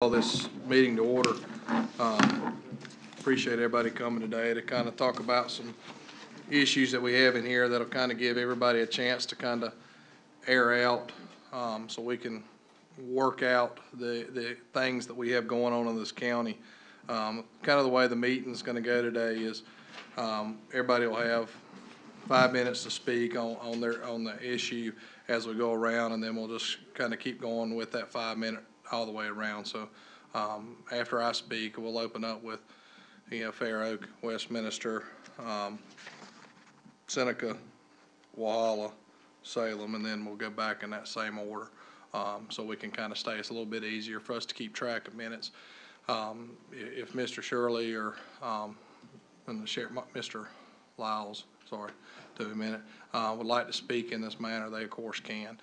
Call this meeting to order. Appreciate everybody coming today to kind of talk about some issues that we have in here that'll kind of give everybody a chance to kind of air out so we can work out the things that we have going on in this county. Kind of the way the meeting's going to go today is everybody will have 5 minutes to speak on the issue as we go around, and then we'll just kind of keep going with that 5 minute all the way around. So after I speak, we'll open up with Fair Oak, Westminster, Seneca, Walhalla, Salem, and then we'll go back in that same order so we can kind of stay. It's a little bit easier for us to keep track of minutes. If Mr. Shirley or Mr. Lyles, sorry, to a minute, would like to speak in this manner, they of course can,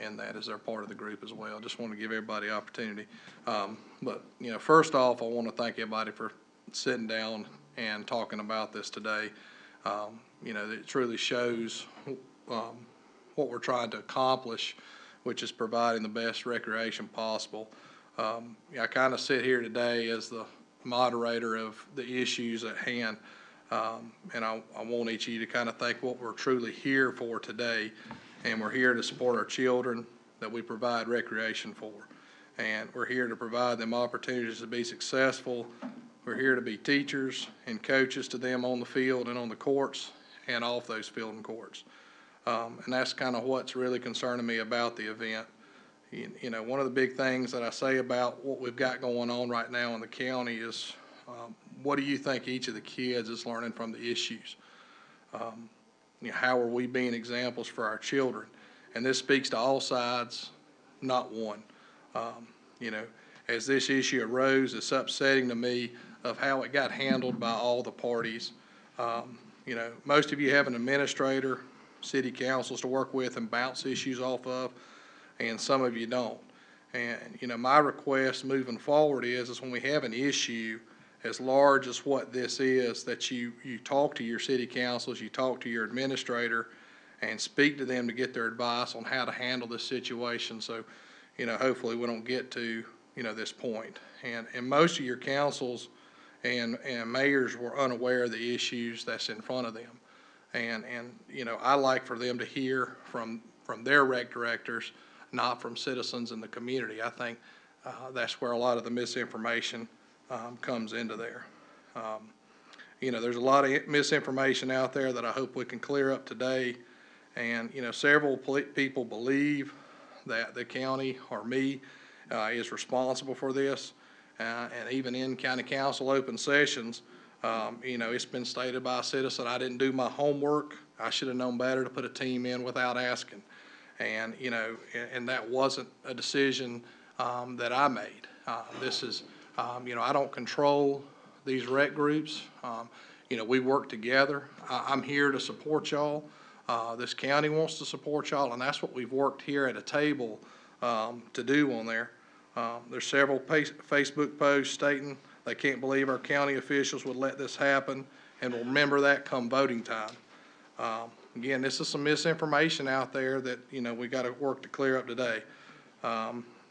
and that is they're part of the group as well. Just want to give everybody opportunity. But first off, I want to thank everybody for sitting down and talking about this today. It truly shows what we're trying to accomplish, which is providing the best recreation possible. I kind of sit here today as the moderator of the issues at hand, and I want each of you to kind of think what we're truly here for today. And we're here to support our children that we provide recreation for. And we're here to provide them opportunities to be successful. We're here to be teachers and coaches to them on the field and on the courts and off those field and courts. And that's kind of what's really concerning me about the event. One of the big things that I say about what we've got going on right now in the county is what do you think each of the kids is learning from the issues? How are we being examples for our children? And this speaks to all sides, not one. As this issue arose, it's upsetting to me of how it got handled by all the parties. Most of you have an administrator, city councils to work with and bounce issues off of, and some of you don't. And, my request moving forward is when we have an issue as large as what this is, that you talk to your city councils, you talk to your administrator, and speak to them to get their advice on how to handle this situation. So, hopefully we don't get to, this point. And most of your councils and mayors were unaware of the issues that's in front of them. And I like for them to hear from their rec directors, not from citizens in the community. I think that's where a lot of the misinformation comes into there. There's a lot of misinformation out there that I hope we can clear up today. And, several people believe that the county or me is responsible for this. And even in county council open sessions, it's been stated by a citizen, I didn't do my homework. I should have known better to put a team in without asking. And, and that wasn't a decision that I made. This is, I don't control these rec groups. We work together. I'm here to support y'all. This county wants to support y'all, and that's what we've worked here at a table to do on there. There's several Facebook posts stating they can't believe our county officials would let this happen, and will remember that come voting time. Again, this is some misinformation out there that, we got to work to clear up today.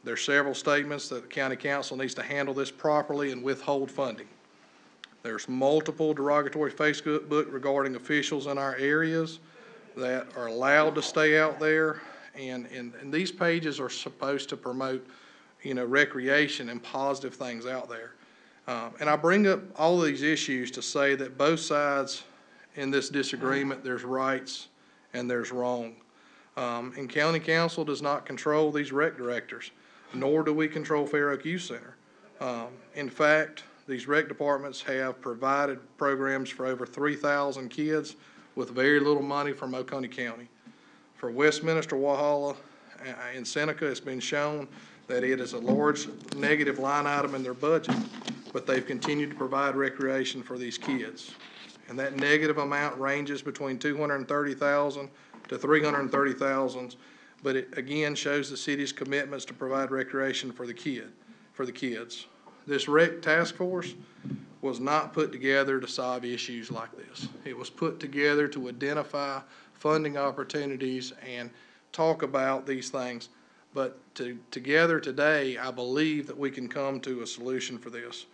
There's several statements that the county council needs to handle this properly and withhold funding. There's multiple derogatory Facebook regarding officials in our areas that are allowed to stay out there. And these pages are supposed to promote, recreation and positive things out there. And I bring up all of these issues to say that both sides in this disagreement, there's rights and there's wrong. And county council does not control these rec directors, nor do we control Fair Oak Youth Center. In fact, these rec departments have provided programs for over 3,000 kids with very little money from Oconee County. For Westminster, Walhalla, and Seneca, it's been shown that it is a large negative line item in their budget, but they've continued to provide recreation for these kids. And that negative amount ranges between $230,000 to $330,000, but it again shows the city's commitments to provide recreation for the kids. This rec task force was not put together to solve issues like this. It was put together to identify funding opportunities and talk about these things But together today, I believe that we can come to a solution for this.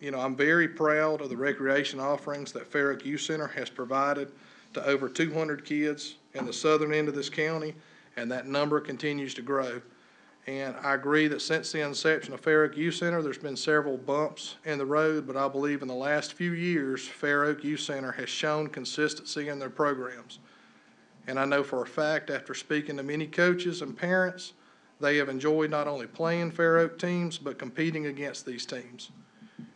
You know, I'm very proud of the recreation offerings that Fair Oak Youth Center has provided to over 200 kids in the southern end of this county, and that number continues to grow. And I agree that since the inception of Fair Oak Youth Center, there's been several bumps in the road, but I believe in the last few years, Fair Oak Youth Center has shown consistency in their programs. And I know for a fact, after speaking to many coaches and parents, they have enjoyed not only playing Fair Oak teams, but competing against these teams.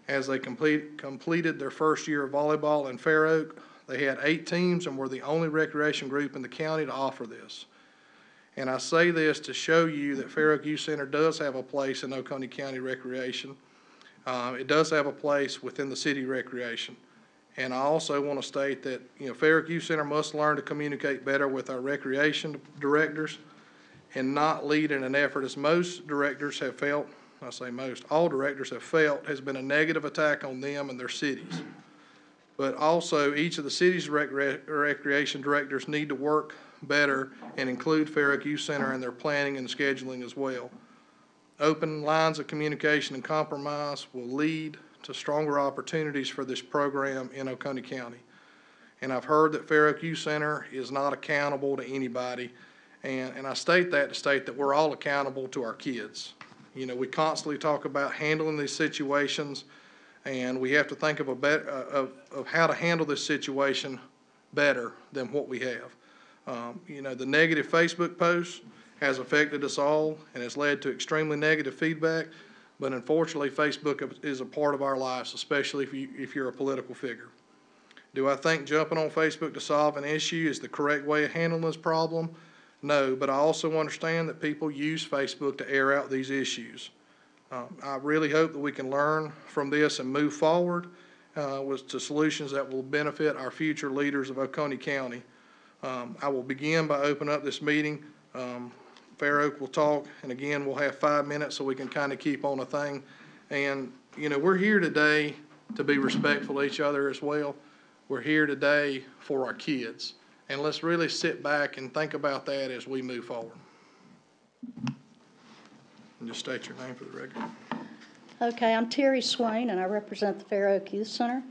As they completed their first year of volleyball in Fair Oak, they had 8 teams and were the only recreation group in the county to offer this. And I say this to show you that Fair Oak Youth Center does have a place in Oconee County Recreation. It does have a place within the city recreation. And I also want to state that, you know, Fair Oak Youth Center must learn to communicate better with our recreation directors and not lead in an effort, as most directors have felt, I say most, all directors have felt has been a negative attack on them and their cities. But also, each of the city's recreation directors need to work better and include Fair Oak Youth Center in their planning and scheduling as well. Open lines of communication and compromise will lead to stronger opportunities for this program in Oconee County. And I've heard that Fair Oak Youth Center is not accountable to anybody. And I state that to state that we're all accountable to our kids. You know, we constantly talk about handling these situations, and we have to think of of how to handle this situation better than what we have. You know, the negative Facebook post has affected us all and has led to extremely negative feedback, but unfortunately Facebook is a part of our lives, especially if you're a political figure. Do I think jumping on Facebook to solve an issue is the correct way of handling this problem? No, but I also understand that people use Facebook to air out these issues. I really hope that we can learn from this and move forward to solutions that will benefit our future leaders of Oconee County. I will begin by opening up this meeting. Fair Oak will talk, and again, we'll have 5 minutes so we can kind of keep on a thing. And, you know, we're here today to be respectful of each other as well. We're here today for our kids. And let's really sit back and think about that as we move forward. And just state your name for the record. Okay, I'm Terry Swain, and I represent the Fair Oak Youth Center.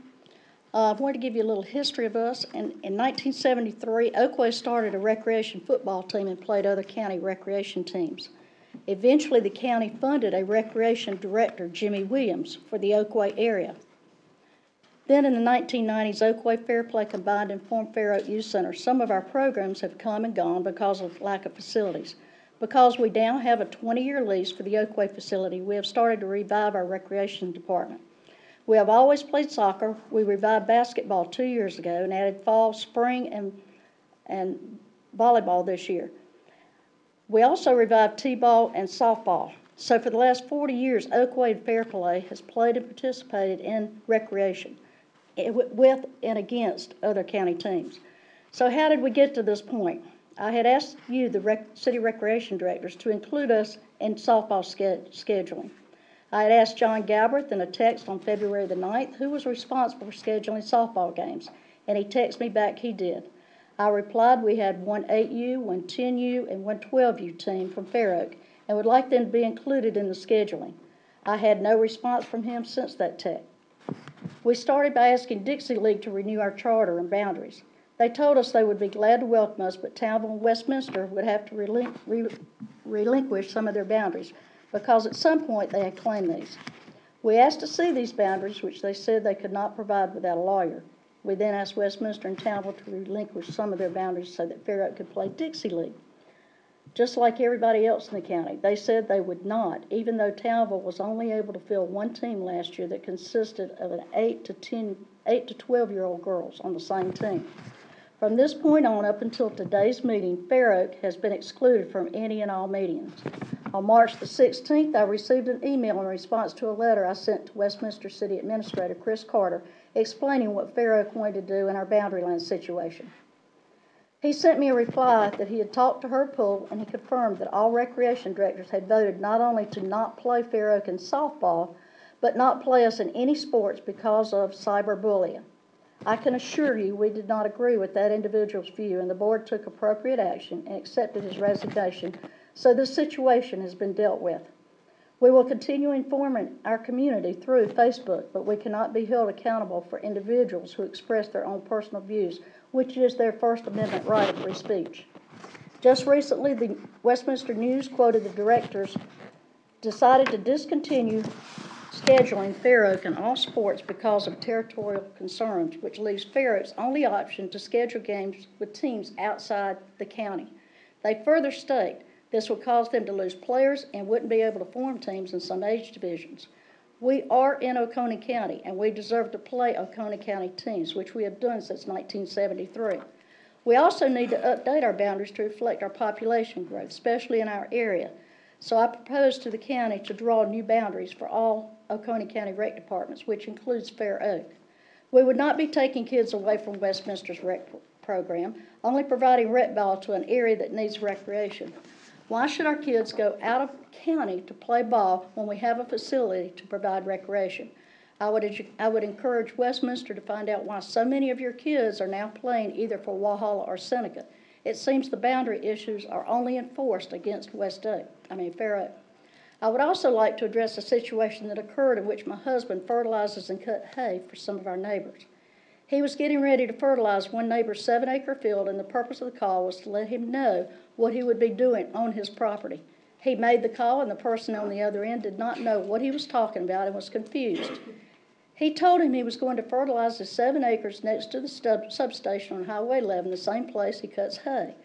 I wanted to give you a little history of us. In 1973, Oakway started a recreation football team and played other county recreation teams. Eventually, the county funded a recreation director, Jimmy Williams, for the Oakway area. Then in the 1990s, Oakway Fair Play combined and formed Fair Oak Youth Center. Some of our programs have come and gone because of lack of facilities. Because we now have a 20-year lease for the Oakway facility, we have started to revive our recreation department. We have always played soccer. We revived basketball 2 years ago and added fall, spring, and volleyball this year. We also revived t-ball and softball. So for the last 40 years, Oakway Fair Play has played and participated in recreation with and against other county teams. So how did we get to this point? I had asked you, the city recreation directors, to include us in softball scheduling. I had asked John Galbraith in a text on February the 9th who was responsible for scheduling softball games, and he texted me back he did. I replied we had one 8U, one 10U, and one 12U team from Fair Oak, and would like them to be included in the scheduling. I had no response from him since that text. We started by asking Dixie League to renew our charter and boundaries. They told us they would be glad to welcome us, but Townville and Westminster would have to relinquish some of their boundaries, because at some point they had claimed these. We asked to see these boundaries, which they said they could not provide without a lawyer. We then asked Westminster and Townville to relinquish some of their boundaries so that Fair Oak could play Dixie League. Just like everybody else in the county, they said they would not, even though Townville was only able to field one team last year that consisted of an 8 to 12-year-old girls on the same team. From this point on, up until today's meeting, Fair Oak has been excluded from any and all meetings. On March the 16th, I received an email in response to a letter I sent to Westminster City Administrator Chris Carter explaining what Fair Oak wanted to do in our boundary line situation. He sent me a reply that he had talked to Herb Poole, and he confirmed that all recreation directors had voted not only to not play Fair Oak in softball, but not play us in any sports because of cyberbullying. I can assure you we did not agree with that individual's view, and the board took appropriate action and accepted his resignation So this situation has been dealt with. We will continue informing our community through Facebook, but we cannot be held accountable for individuals who express their own personal views, which is their First Amendment right of free speech. Just recently, the Westminster News quoted the directors decided to discontinue scheduling Fair Oak in all sports because of territorial concerns, which leaves Fair Oak's only option to schedule games with teams outside the county. They further state this would cause them to lose players and wouldn't be able to form teams in some age divisions. We are in Oconee County, and we deserve to play Oconee County teams, which we have done since 1973. We also need to update our boundaries to reflect our population growth, especially in our area. So I propose to the county to draw new boundaries for all Oconee County rec departments, which includes Fair Oak. We would not be taking kids away from Westminster's rec program, only providing rec ball to an area that needs recreation. Why should our kids go out of county to play ball when we have a facility to provide recreation? I would encourage Westminster to find out why so many of your kids are now playing either for Walhalla or Seneca. It seems the boundary issues are only enforced against Fair Oak. I would also like to address a situation that occurred in which my husband fertilizes and cut hay for some of our neighbors. He was getting ready to fertilize one neighbor's 7-acre field, and the purpose of the call was to let him know what he would be doing on his property. He made the call, and the person on the other end did not know what he was talking about and was confused. He told him he was going to fertilize his 7 acres next to the substation on Highway 11, the same place he cuts hay.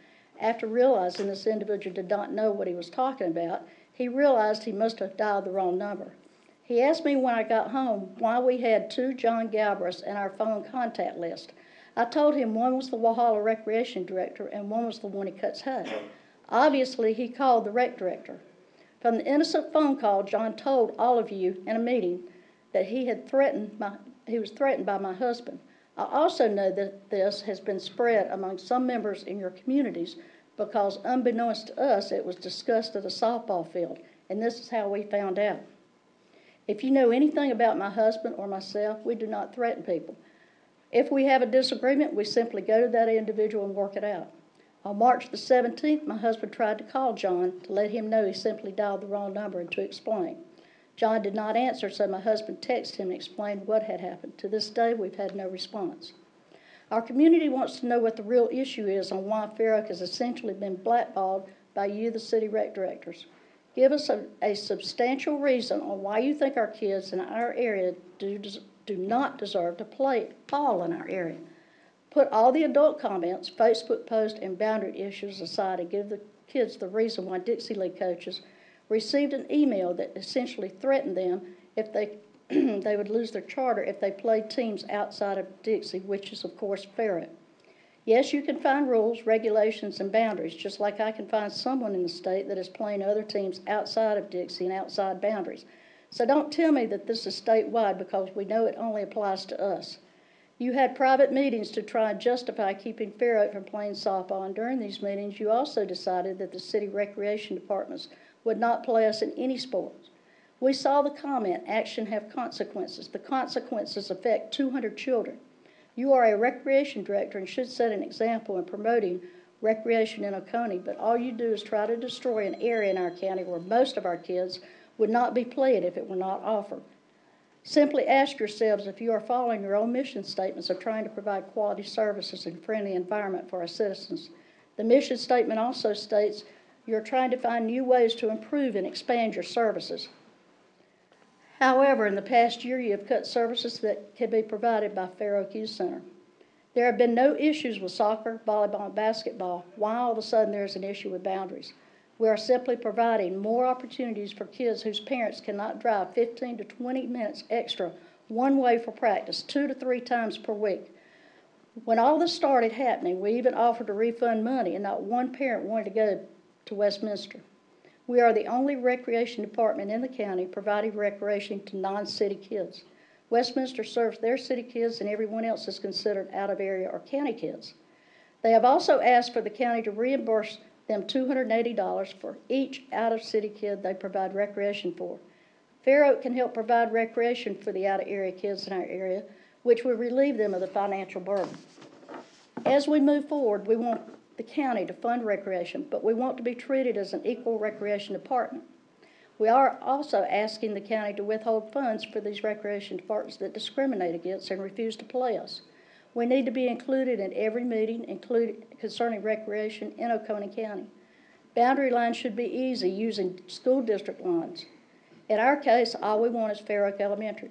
After realizing this individual did not know what he was talking about, he realized he must have dialed the wrong number. He asked me when I got home why we had 2 John Galbraiths in our phone contact list. I told him one was the Walhalla Recreation Director and one was the one he cuts hay. Obviously, he called the rec director. From the innocent phone call, John told all of you in a meeting that he was threatened by my husband. I also know that this has been spread among some members in your communities because unbeknownst to us, it was discussed at a softball field, and this is how we found out. If you know anything about my husband or myself, we do not threaten people. If we have a disagreement, we simply go to that individual and work it out. On March the 17th, my husband tried to call John to let him know he simply dialed the wrong number and to explain. John did not answer, so my husband texted him and explained what had happened. To this day, we've had no response. Our community wants to know what the real issue is on why Fair Oak has essentially been blackballed by you, the city rec directors. Give us a substantial reason on why you think our kids in our area do not deserve to play ball in our area. Put all the adult comments, Facebook posts, and boundary issues aside and give the kids the reason why Dixie League coaches received an email that essentially threatened them if they would lose their charter if they played teams outside of Dixie, which is, of course, Fair Oak. Yes, you can find rules, regulations, and boundaries, just like I can find someone in the state that is playing other teams outside of Dixie and outside boundaries. So don't tell me that this is statewide because we know it only applies to us. You had private meetings to try and justify keeping Fair Oak from playing softball, and during these meetings you also decided that the city recreation departments would not play us in any sports. We saw the comment, action have consequences. The consequences affect 200 children. You are a recreation director and should set an example in promoting recreation in Oconee, but all you do is try to destroy an area in our county where most of our kids would not be played if it were not offered. Simply ask yourselves if you are following your own mission statements of trying to provide quality services and friendly environment for our citizens. The mission statement also states you're trying to find new ways to improve and expand your services. However, in the past year, you have cut services that can be provided by Fair Oak Youth Center. There have been no issues with soccer, volleyball, and basketball. Why all of a sudden there's an issue with boundaries? We are simply providing more opportunities for kids whose parents cannot drive 15 to 20 minutes extra one way for practice 2 to 3 times per week. When all this started happening, we even offered to refund money, and not one parent wanted to go to Westminster. We are the only recreation department in the county providing recreation to non-city kids. Westminster serves their city kids and everyone else is considered out-of-area or county kids. They have also asked for the county to reimburse them $280 for each out-of-city kid they provide recreation for. Fair Oak can help provide recreation for the out-of-area kids in our area, which will relieve them of the financial burden. As we move forward, we want the county to fund recreation, but we want to be treated as an equal recreation department. We are also asking the county to withhold funds for these recreation departments that discriminate against and refuse to play us. We need to be included in every meeting concerning recreation in Oconee County. Boundary lines should be easy using school district lines. In our case, all we want is Fair Oak Elementary.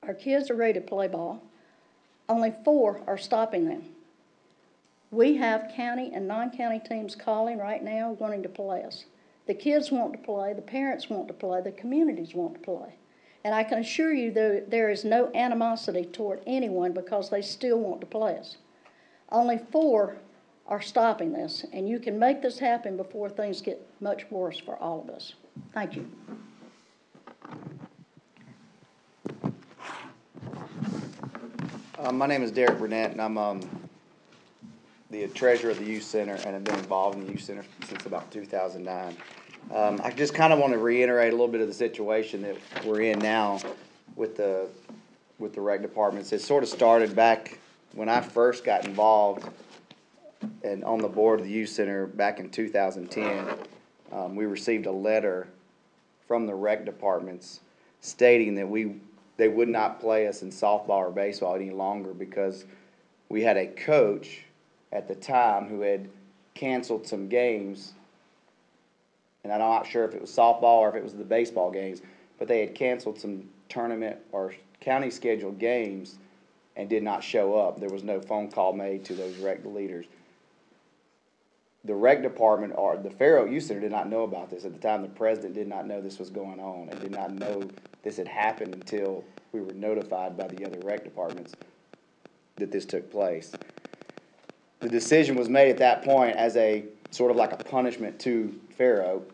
Our kids are ready to play ball. Only 4 are stopping them. We have county and non-county teams calling right now wanting to play us. The kids want to play, the parents want to play, the communities want to play. And I can assure you there is no animosity toward anyone because they still want to play us. Only 4 are stopping this, and you can make this happen before things get much worse for all of us. Thank you. My name is Derek Burnett, and I'm the treasurer of the youth center, and have been involved in the youth center since about 2009. I just kind of want to reiterate a little bit of the situation that we're in now with the rec departments. It sort of started back when I first got involved and on the board of the youth center back in 2010. We received a letter from the rec departments stating that they would not play us in softball or baseball any longer because we had a coach at the time who had canceled some games, and I'm not sure if it was softball or if it was the baseball games, but they had canceled some tournament or county scheduled games and did not show up. There was no phone call made to those rec leaders. The rec department or the Fair Oak Youth Center did not know about this. At the time, the president did not know this was going on and did not know this had happened until we were notified by the other rec departments that this took place. The decision was made at that point as a sort of like a punishment to Fair Oak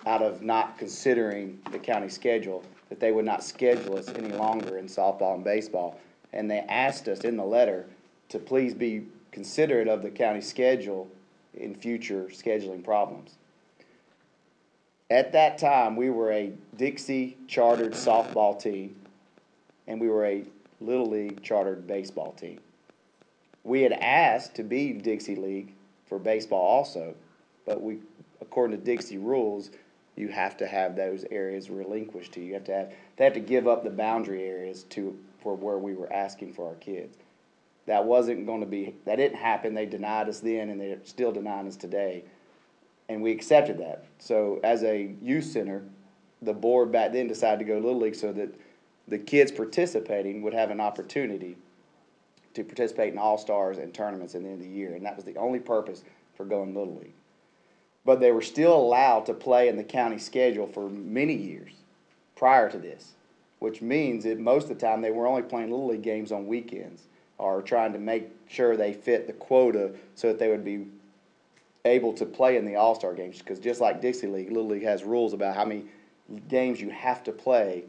out of not considering the county schedule, that they would not schedule us any longer in softball and baseball. And they asked us in the letter to please be considerate of the county schedule in future scheduling problems. At that time, we were a Dixie chartered softball team, and we were a Little League chartered baseball team. We had asked to be Dixie League for baseball also, but according to Dixie rules, you have to have those areas relinquished to you. They have to give up the boundary areas for where we were asking for our kids. That didn't happen. They denied us then, and they're still denying us today. And we accepted that. So as a youth center, the board back then decided to go Little League so that the kids participating would have an opportunity to participate in all-stars and tournaments at the end of the year. And that was the only purpose for going Little League. But they were still allowed to play in the county schedule for many years prior to this, which means that most of the time they were only playing Little League games on weekends or trying to make sure they fit the quota so that they would be able to play in the all-star games. Because just like Dixie League, Little League has rules about how many games you have to play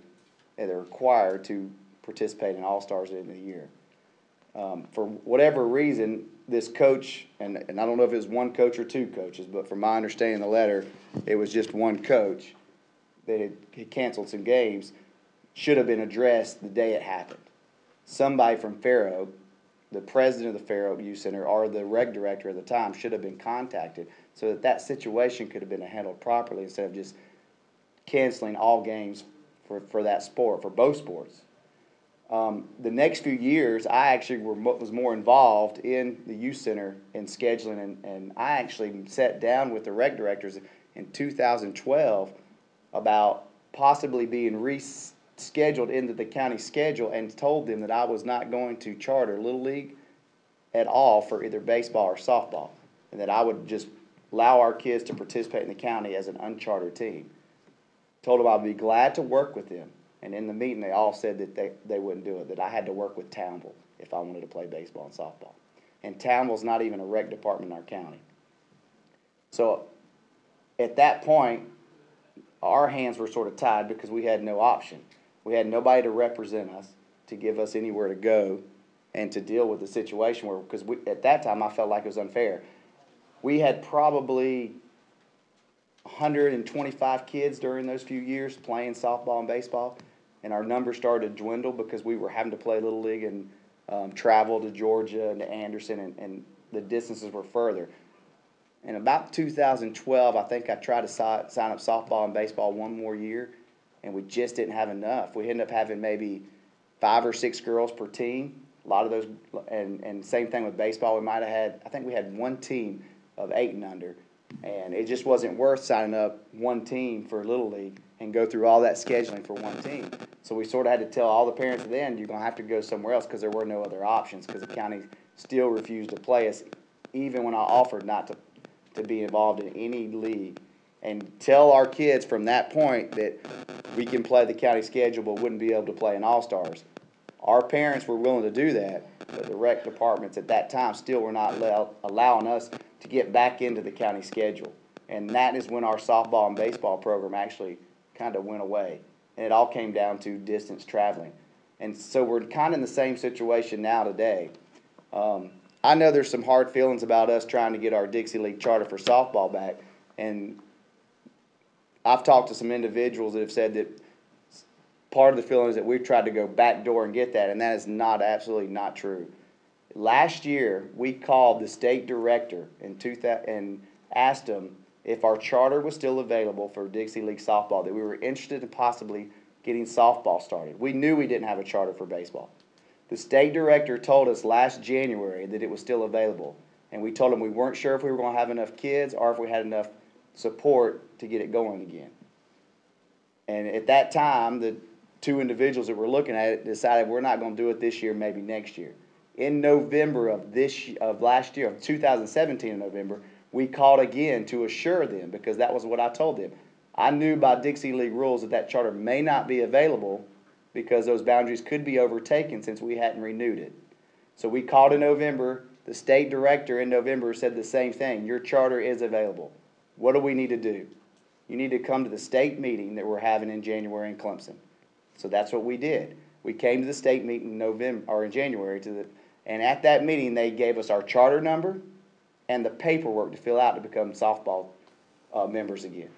and they're required to participate in all-stars at the end of the year. For whatever reason, this coach, and I don't know if it was one coach or 2 coaches, but from my understanding of the letter, it was just one coach that had canceled some games, should have been addressed the day it happened. Somebody from Fair Oak, the president of the Fair Oak Youth Center or the rec director at the time should have been contacted so that situation could have been handled properly instead of just canceling all games for that sport, for both sports. The next few years, I actually was more involved in the youth center in scheduling, and I actually sat down with the rec directors in 2012 about possibly being rescheduled into the county schedule and told them that I was not going to charter Little League at all for either baseball or softball, and that I would just allow our kids to participate in the county as an unchartered team. Told them I'd be glad to work with them. And in the meeting, they all said that they wouldn't do it, that I had to work with Townville if I wanted to play baseball and softball. And Townville's not even a rec department in our county. So at that point, our hands were sort of tied because we had no option. We had nobody to represent us, to give us anywhere to go, and to deal with the situation because at that time I felt like it was unfair. We had probably 125 kids during those few years playing softball and baseball, and our numbers started to dwindle because we were having to play Little League and travel to Georgia and to Anderson and the distances were further. In about 2012, I think I tried to sign up softball and baseball one more year, and we just didn't have enough. We ended up having maybe 5 or 6 girls per team. A lot of those, and same thing with baseball. We might have had, I think we had one team of 8 and under, and it just wasn't worth signing up one team for Little League and go through all that scheduling for one team. So we sort of had to tell all the parents then, you're going to have to go somewhere else because there were no other options because the county still refused to play us, even when I offered not to be involved in any league, and tell our kids from that point that we can play the county schedule but wouldn't be able to play in All-Stars. Our parents were willing to do that, but the rec departments at that time still were not allowing us to get back into the county schedule. And that is when our softball and baseball program actually kind of went away. And it all came down to distance traveling. And so we're kind of in the same situation now today. I know there's some hard feelings about us trying to get our Dixie League charter for softball back, and I've talked to some individuals that have said that part of the feeling is that we've tried to go back door and get that, and that is absolutely not true. Last year, we called the state director and asked him if our charter was still available for Dixie League softball, that we were interested in possibly getting softball started. We knew we didn't have a charter for baseball. The state director told us last January that it was still available, and we told him we weren't sure if we were going to have enough kids or if we had enough support to get it going again. And at that time, the 2 individuals that were looking at it decided we're not going to do it this year, maybe next year. In November of last year, of 2017 in November, we called again to assure them, because that was what I told them. I knew by Dixie League rules that charter may not be available because those boundaries could be overtaken since we hadn't renewed it. So we called in November. The state director in November said the same thing. Your charter is available. What do we need to do? You need to come to the state meeting that we're having in January in Clemson. So that's what we did. We came to the state meeting in January and at that meeting they gave us our charter number and the paperwork to fill out to become softball members again.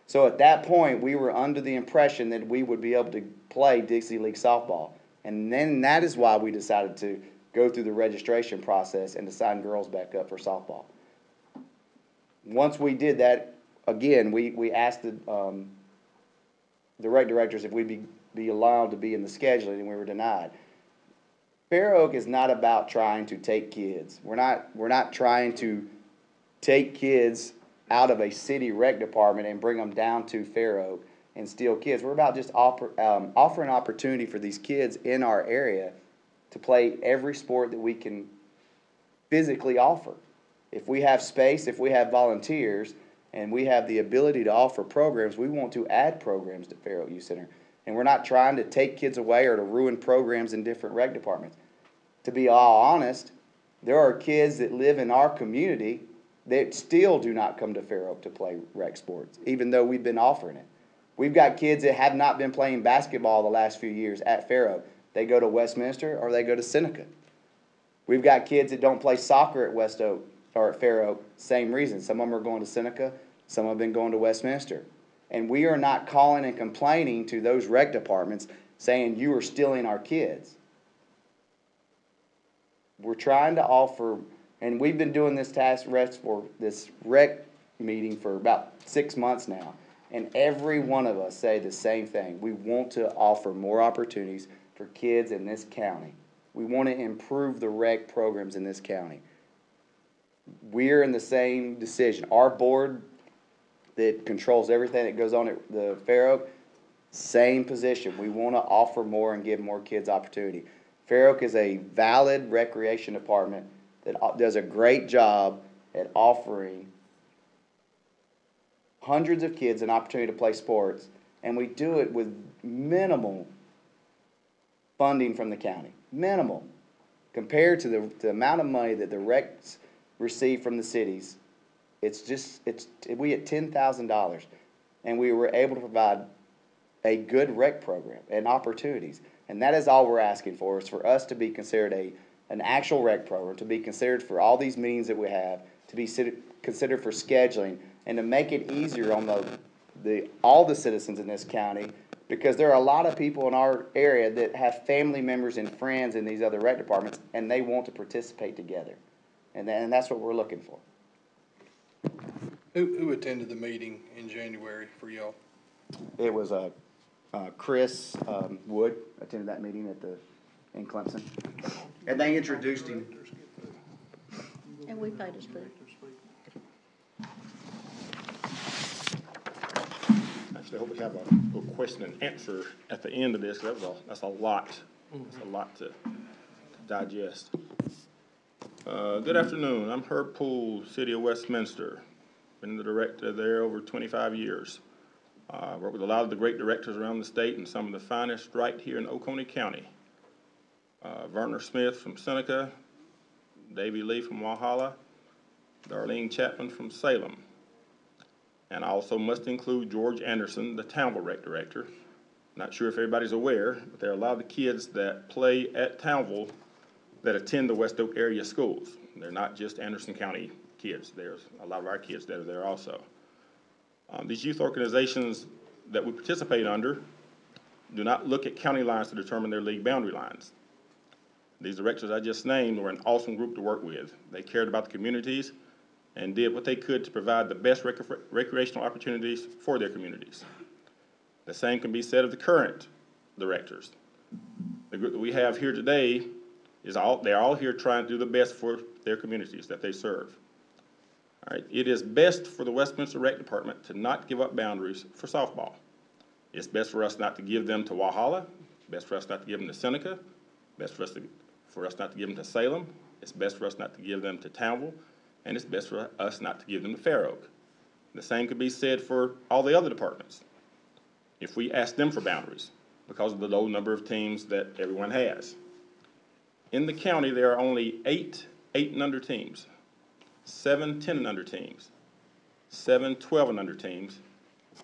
So at that point, we were under the impression that we would be able to play Dixie League softball. And then that is why we decided to go through the registration process and to sign girls back up for softball. Once we did that, again, we asked the rec directors if we'd be allowed to be in the scheduling, and we were denied. Fair Oak is not about trying to take kids. We're not trying to take kids out of a city rec department and bring them down to Fair Oak and steal kids. We're about just offering opportunity for these kids in our area to play every sport that we can physically offer. If we have space, if we have volunteers, and we have the ability to offer programs, we want to add programs to Fair Oak Youth Center. And we're not trying to take kids away or to ruin programs in different rec departments. To be all honest, there are kids that live in our community that still do not come to Fair Oak to play rec sports, even though we've been offering it. We've got kids that have not been playing basketball the last few years at Fair Oak. They go to Westminster or they go to Seneca. We've got kids that don't play soccer at West Oak or at Fair Oak, same reason. Some of them are going to Seneca, some have been going to Westminster. And we are not calling and complaining to those rec departments saying you are stealing our kids. We're trying to offer, and we've been doing this this rec meeting for about 6 months now, and every one of us say the same thing. We want to offer more opportunities for kids in this county. We want to improve the rec programs in this county. We're in the same decision. Our board that controls everything that goes on at the Fair Oak, same position. We want to offer more and give more kids opportunity. Fair Oak is a valid recreation department that does a great job at offering hundreds of kids an opportunity to play sports, and we do it with minimal funding from the county. Minimal. Compared to the amount of money that the recs receive from the cities, we at $10,000, and we were able to provide a good rec program and opportunities. And that is all we're asking for, is for us to be considered an actual rec program, to be considered for all these meetings that we have, to be considered for scheduling, and to make it easier on all the citizens in this county, because there are a lot of people in our area that have family members and friends in these other rec departments, and they want to participate together. And that's what we're looking for. Who attended the meeting in January for y'all? It was Chris Wood attended that meeting in Clemson, and they introduced him. And we paid his fee. Actually, I hope we have a little question and answer at the end of this. That's a lot. That's a lot to digest. Good afternoon. I'm Herb Poole, City of Westminster. Been the director there over 25 years. Worked with a lot of the great directors around the state and some of the finest right here in Oconee County. Verner Smith from Seneca, Davy Lee from Walhalla, Darlene Chapman from Salem. And I also must include George Anderson, the Townville Rec Director. Not sure if everybody's aware, but there are a lot of the kids that play at Townville that attend the West Oak area schools. They're not just Anderson County kids. There's a lot of our kids that are there also. These youth organizations that we participate under do not look at county lines to determine their league boundary lines. These directors I just named were an awesome group to work with. They cared about the communities and did what they could to provide the best recreational opportunities for their communities. The same can be said of the current directors. The group that we have here today they're all here trying to do the best for their communities that they serve. All right, it is best for the Westminster Rec Department to not give up boundaries for softball. It's best for us not to give them to Walhalla, best for us not to give them to Seneca, best for us not to give them to Salem, it's best for us not to give them to Townville, and it's best for us not to give them to Fair Oak. The same could be said for all the other departments. If we ask them for boundaries, because of the low number of teams that everyone has. In the county, there are only 8 and under teams, 7 10 and under teams, 7 12 and under teams,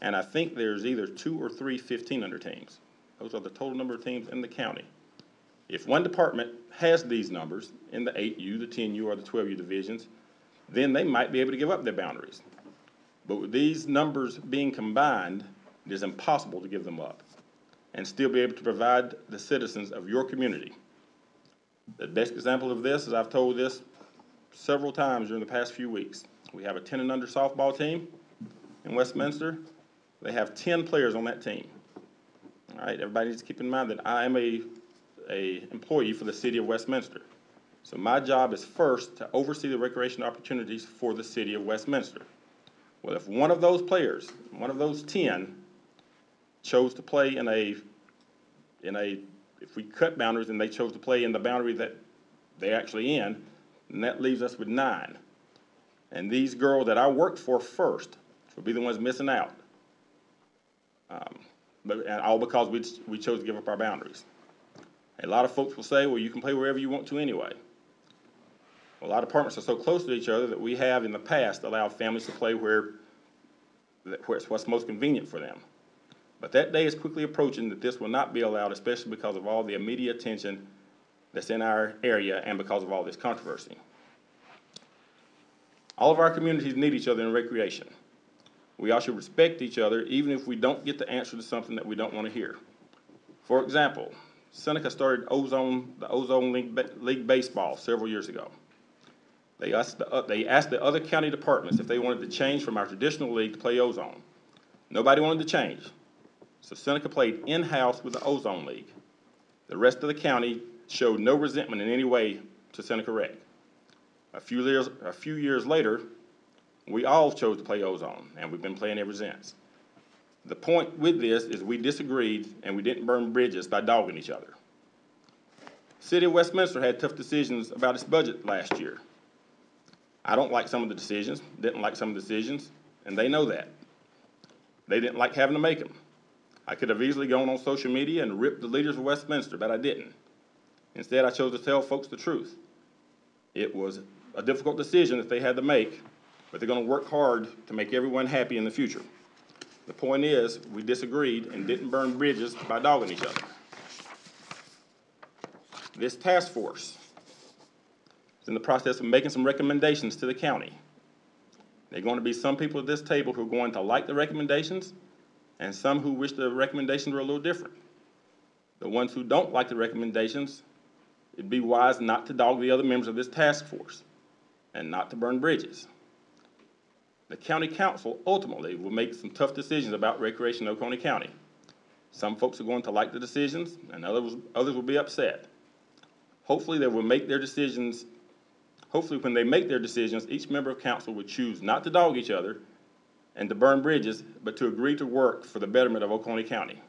and I think there's either 2 or 3 15 under teams. Those are the total number of teams in the county. If one department has these numbers in the 8U, the 10U, or the 12U divisions, then they might be able to give up their boundaries. But with these numbers being combined, it is impossible to give them up and still be able to provide the citizens of your community. The best example of this is I've told this several times during the past few weeks. We have a 10 and under softball team in Westminster. They have 10 players on that team. All right, everybody needs to keep in mind that I am a employee for the City of Westminster. So my job is first to oversee the recreation opportunities for the City of Westminster. Well, if one of those players, one of those 10, chose to play if we cut boundaries and they chose to play in the boundary that they're actually in, then that leaves us with 9. And these girls that I worked for first will be the ones missing out. And all because we chose to give up our boundaries. A lot of folks will say, well, you can play wherever you want to anyway. Well, a lot of departments are so close to each other that we have in the past allowed families to play where it's what's most convenient for them. But that day is quickly approaching that this will not be allowed, especially because of all the immediate attention that's in our area and because of all this controversy. All of our communities need each other in recreation. We all should respect each other even if we don't get the answer to something that we don't want to hear. For example, Seneca started the Ozone League Baseball several years ago. They asked the other county departments if they wanted to change from our traditional league to play Ozone. Nobody wanted to change. So Seneca played in-house with the Ozone League. The rest of the county showed no resentment in any way to Seneca Rec. A few years later, we all chose to play Ozone, and we've been playing ever since. The point with this is we disagreed, and we didn't burn bridges by dogging each other. The City of Westminster had tough decisions about its budget last year. I don't like some of the decisions, didn't like some of the decisions, and they know that. They didn't like having to make them. I could have easily gone on social media and ripped the leaders of Westminster, but I didn't. Instead, I chose to tell folks the truth. It was a difficult decision that they had to make, but they're going to work hard to make everyone happy in the future. The point is, we disagreed and didn't burn bridges by dogging each other. This task force is in the process of making some recommendations to the county. There are going to be some people at this table who are going to like the recommendations and some who wish the recommendations were a little different. The ones who don't like the recommendations, it'd be wise not to dog the other members of this task force. and not to burn bridges. The county council ultimately will make some tough decisions about recreation in Oconee County. Some folks are going to like the decisions, and others will be upset. Hopefully they will make their decisions, hopefully when they make their decisions, each member of council would choose not to dog each other and to burn bridges, but to agree to work for the betterment of Oconee County.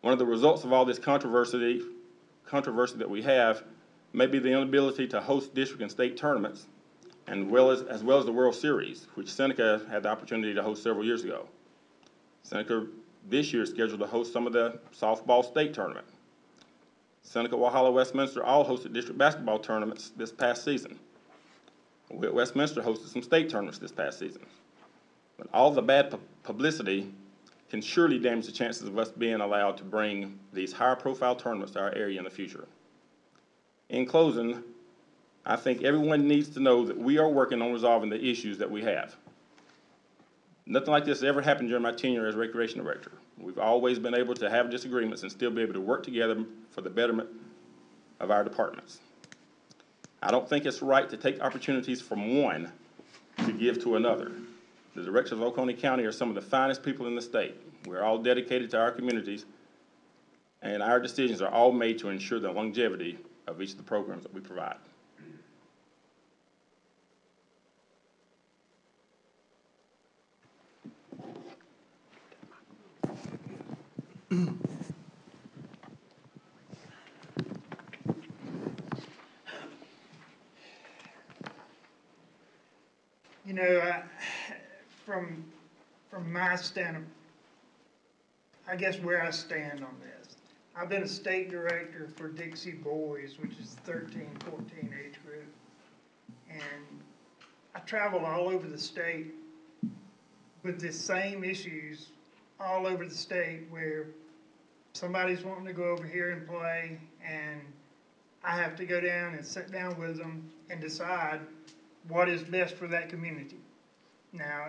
One of the results of all this controversy that we have may be the inability to host district and state tournaments, as well as the World Series, which Seneca had the opportunity to host several years ago. Seneca this year is scheduled to host some of the softball state tournament. Seneca, Walhalla, Westminster all hosted district basketball tournaments this past season. Westminster hosted some state tournaments this past season. But all the bad publicity can surely damage the chances of us being allowed to bring these higher profile tournaments to our area in the future. In closing, I think everyone needs to know that we are working on resolving the issues that we have. Nothing like this ever happened during my tenure as Recreation Director. We've always been able to have disagreements and still be able to work together for the betterment of our departments. I don't think it's right to take opportunities from one to give to another. The directors of Oconee County are some of the finest people in the state. We're all dedicated to our communities, and our decisions are all made to ensure the longevity of each of the programs that we provide. You know, from my stand, I guess where I stand on this, I've been a state director for Dixie Boys, which is 13, 14 age group. And I travel all over the state with the same issues all over the state where somebody's wanting to go over here and play, and I have to go down and sit down with them and decide what is best for that community. Now,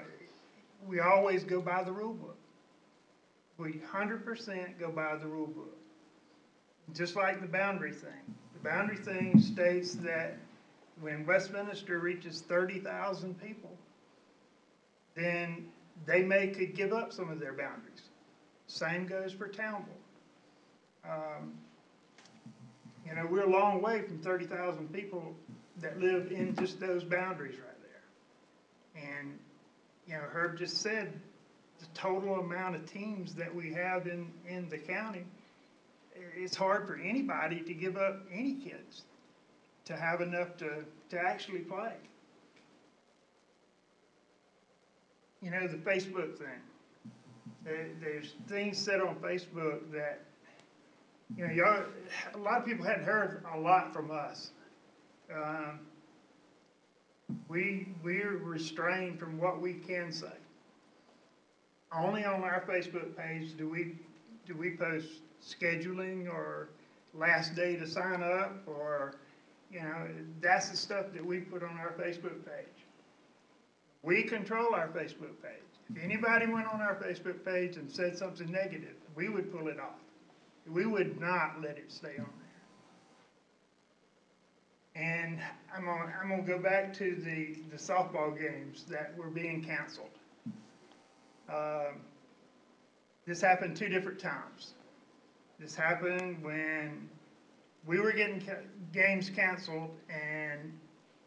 we always go by the rule book. We 100% go by the rule book. Just like the boundary thing. The boundary thing states that when Westminster reaches 30,000 people, then they could give up some of their boundaries. Same goes for Townville. You know, we're a long way from 30,000 people that live in just those boundaries right there. And, you know, Herb just said the total amount of teams that we have in the county, it's hard for anybody to give up any kids to have enough to actually play. You know, the Facebook thing. There's things said on Facebook that, you know, a lot of people hadn't heard a lot from us. We're restrained from what we can say. Only on our Facebook page do we post scheduling or last day to sign up, or, you know, that's the stuff that we put on our Facebook page. We control our Facebook page. If anybody went on our Facebook page and said something negative, we would pull it off. We would not let it stay on there. And I'm gonna go back to the softball games that were being canceled. This happened 2 different times. This happened when we were getting games canceled, and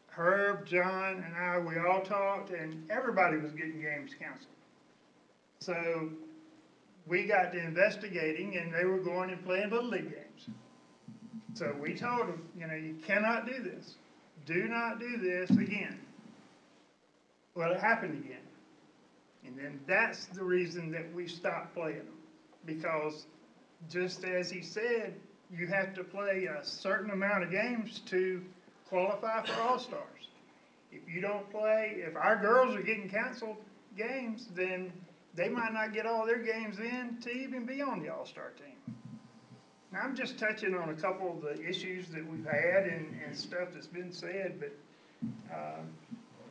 Herb, John, and I, we all talked, and everybody was getting games canceled. So we got to investigating, and they were going and playing Little League games. So we told them, you know, you cannot do this. Do not do this again. Well, it happened again. And then that's the reason that we stopped playing them. Because just as he said, you have to play a certain amount of games to qualify for All-Stars. If you don't play, if our girls are getting canceled games, then they might not get all their games in to even be on the All-Star team. Now, I'm just touching on a couple of the issues that we've had and stuff that's been said, but,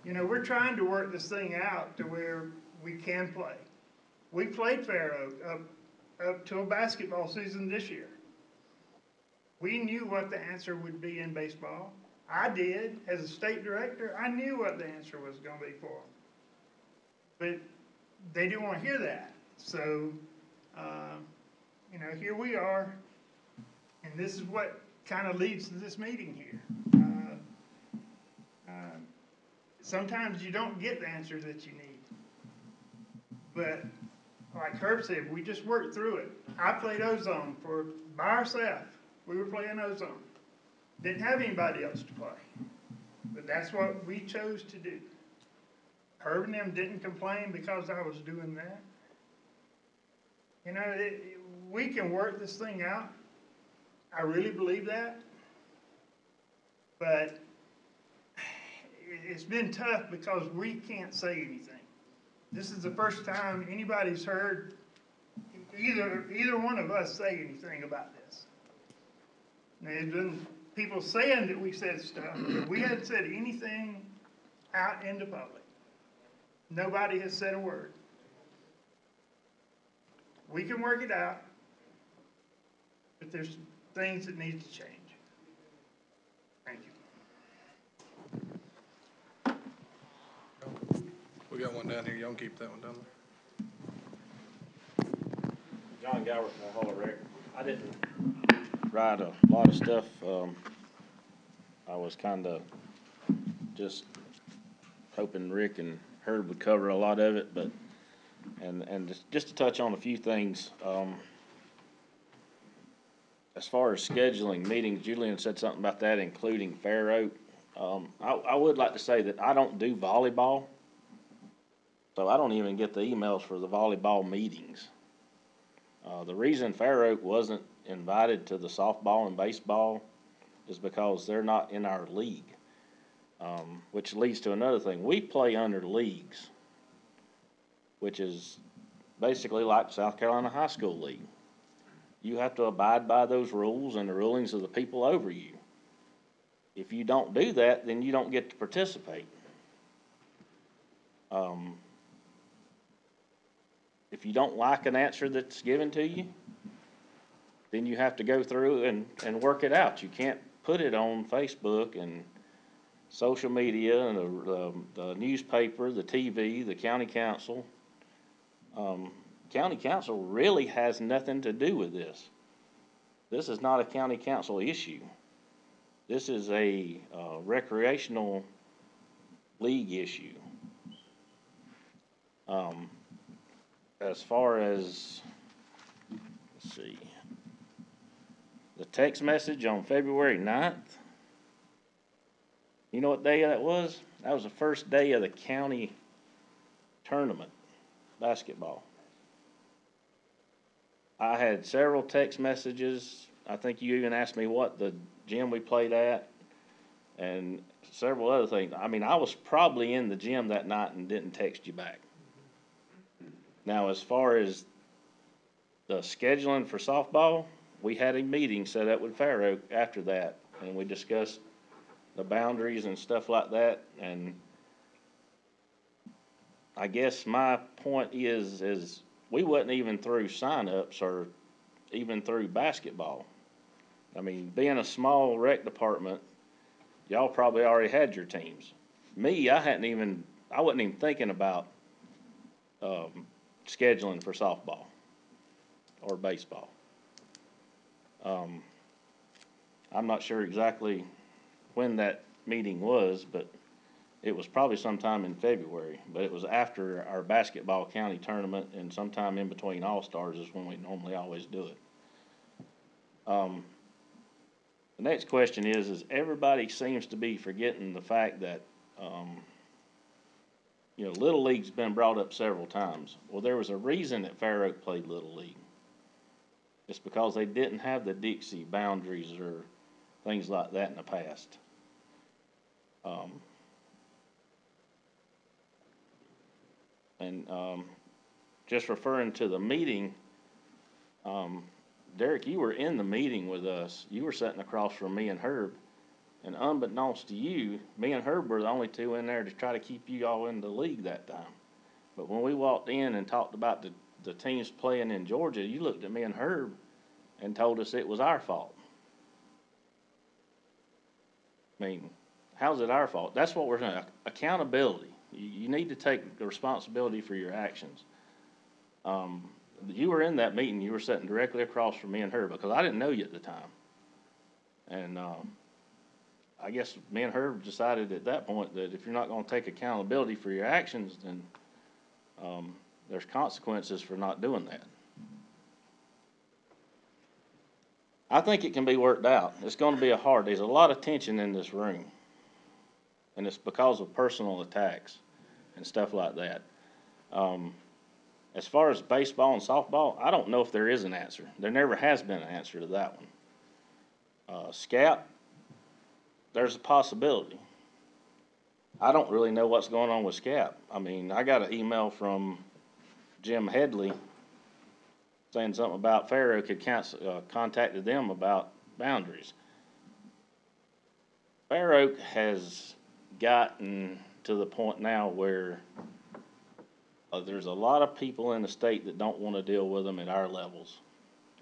you know, we're trying to work this thing out to where we can play. We played Fair Oak up to a basketball season this year. We knew what the answer would be in baseball. I did, as a state director, I knew what the answer was gonna be for them. But they didn't wanna hear that, so, you know, here we are, and this is what kinda leads to this meeting here. Sometimes you don't get the answer that you need. But, like Herb said, we just worked through it. I played ozone by ourselves. We were playing ozone. Didn't have anybody else to play. But that's what we chose to do. Herb and them didn't complain because I was doing that. You know, we can work this thing out. I really believe that. But it's been tough because we can't say anything. This is the first time anybody's heard either one of us say anything about this. Now, there's been people saying that we said stuff, but we haven't said anything out in the public. Nobody has said a word. We can work it out, but there's things that need to change. Thank you. We got one down here, y'all keep that one down there. John Gower from the Hall of Record. I didn't write a lot of stuff. I was kinda just hoping Rick and Herb would cover a lot of it, but, and just to touch on a few things, as far as scheduling meetings, Julian said something about that, including Fair Oak. I would like to say that I don't do volleyball, so I don't even get the emails for the volleyball meetings. The reason Fair Oak wasn't invited to the softball and baseball is because they're not in our league, which leads to another thing. We play under leagues, which is basically like South Carolina High School League. You have to abide by those rules and the rulings of the people over you. If you don't do that, then you don't get to participate. If you don't like an answer that's given to you, then you have to go through and work it out. You can't put it on Facebook and social media and the newspaper, the TV, the county council. County council really has nothing to do with this. This is not a county council issue. This is a recreational league issue. As far as, let's see, the text message on February 9th, you know what day that was? That was the first day of the county tournament, basketball. I had several text messages. I think you even asked me what the gym we played at and several other things. I mean, I was probably in the gym that night and didn't text you back. Now, as far as the scheduling for softball, we had a meeting set up with Fair Oak after that, and we discussed the boundaries and stuff like that. And I guess my point is we wasn't even through sign-ups or even through basketball. I mean, being a small rec department, y'all probably already had your teams. Me, I wasn't even thinking about scheduling for softball or baseball. I'm not sure exactly when that meeting was, but it was probably sometime in February. But it was after our basketball county tournament and sometime in between All-Stars is when we normally always do it. The next question is everybody seems to be forgetting the fact that, Little League's been brought up several times. Well, there was a reason that Fair Oak played Little League. It's because they didn't have the Dixie boundaries or things like that in the past. Just referring to the meeting, Derek, you were in the meeting with us. You were sitting across from me and Herb. And unbeknownst to you, me and Herb were the only two in there to try to keep you all in the league that time. But when we walked in and talked about the teams playing in Georgia, you looked at me and Herb and told us it was our fault. I mean, how's it our fault? That's what we're saying, accountability. You need to take the responsibility for your actions. You were in that meeting, you were sitting directly across from me and her, because I didn't know you at the time. And, I guess me and her decided at that point that if you're not gonna take accountability for your actions, then, there's consequences for not doing that. I think it can be worked out. It's gonna be there's a lot of tension in this room. And it's because of personal attacks and stuff like that. As far as baseball and softball, I don't know if there is an answer. There never has been an answer to that one. SCAP, there's a possibility. I don't really know what's going on with SCAP. I mean, I got an email from Jim Headley saying something about Fair Oak had contacted them about boundaries. Fair Oak has gotten to the point now where there's a lot of people in the state that don't want to deal with them at our levels.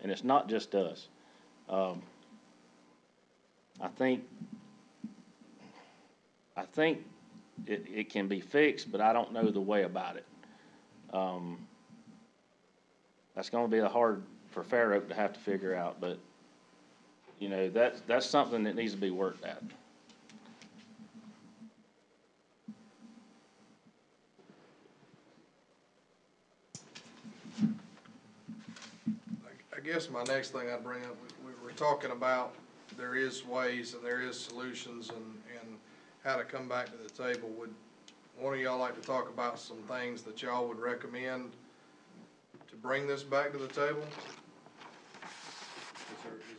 And it's not just us. I think it can be fixed, but I don't know the way about it. That's going to be hard for Fair Oak to have to figure out, but you know, that's something that needs to be worked at. I guess my next thing I'd bring up, we were talking about there is ways and there is solutions and how to come back to the table. Would one of y'all like to talk about some things that y'all would recommend to bring this back to the table? Is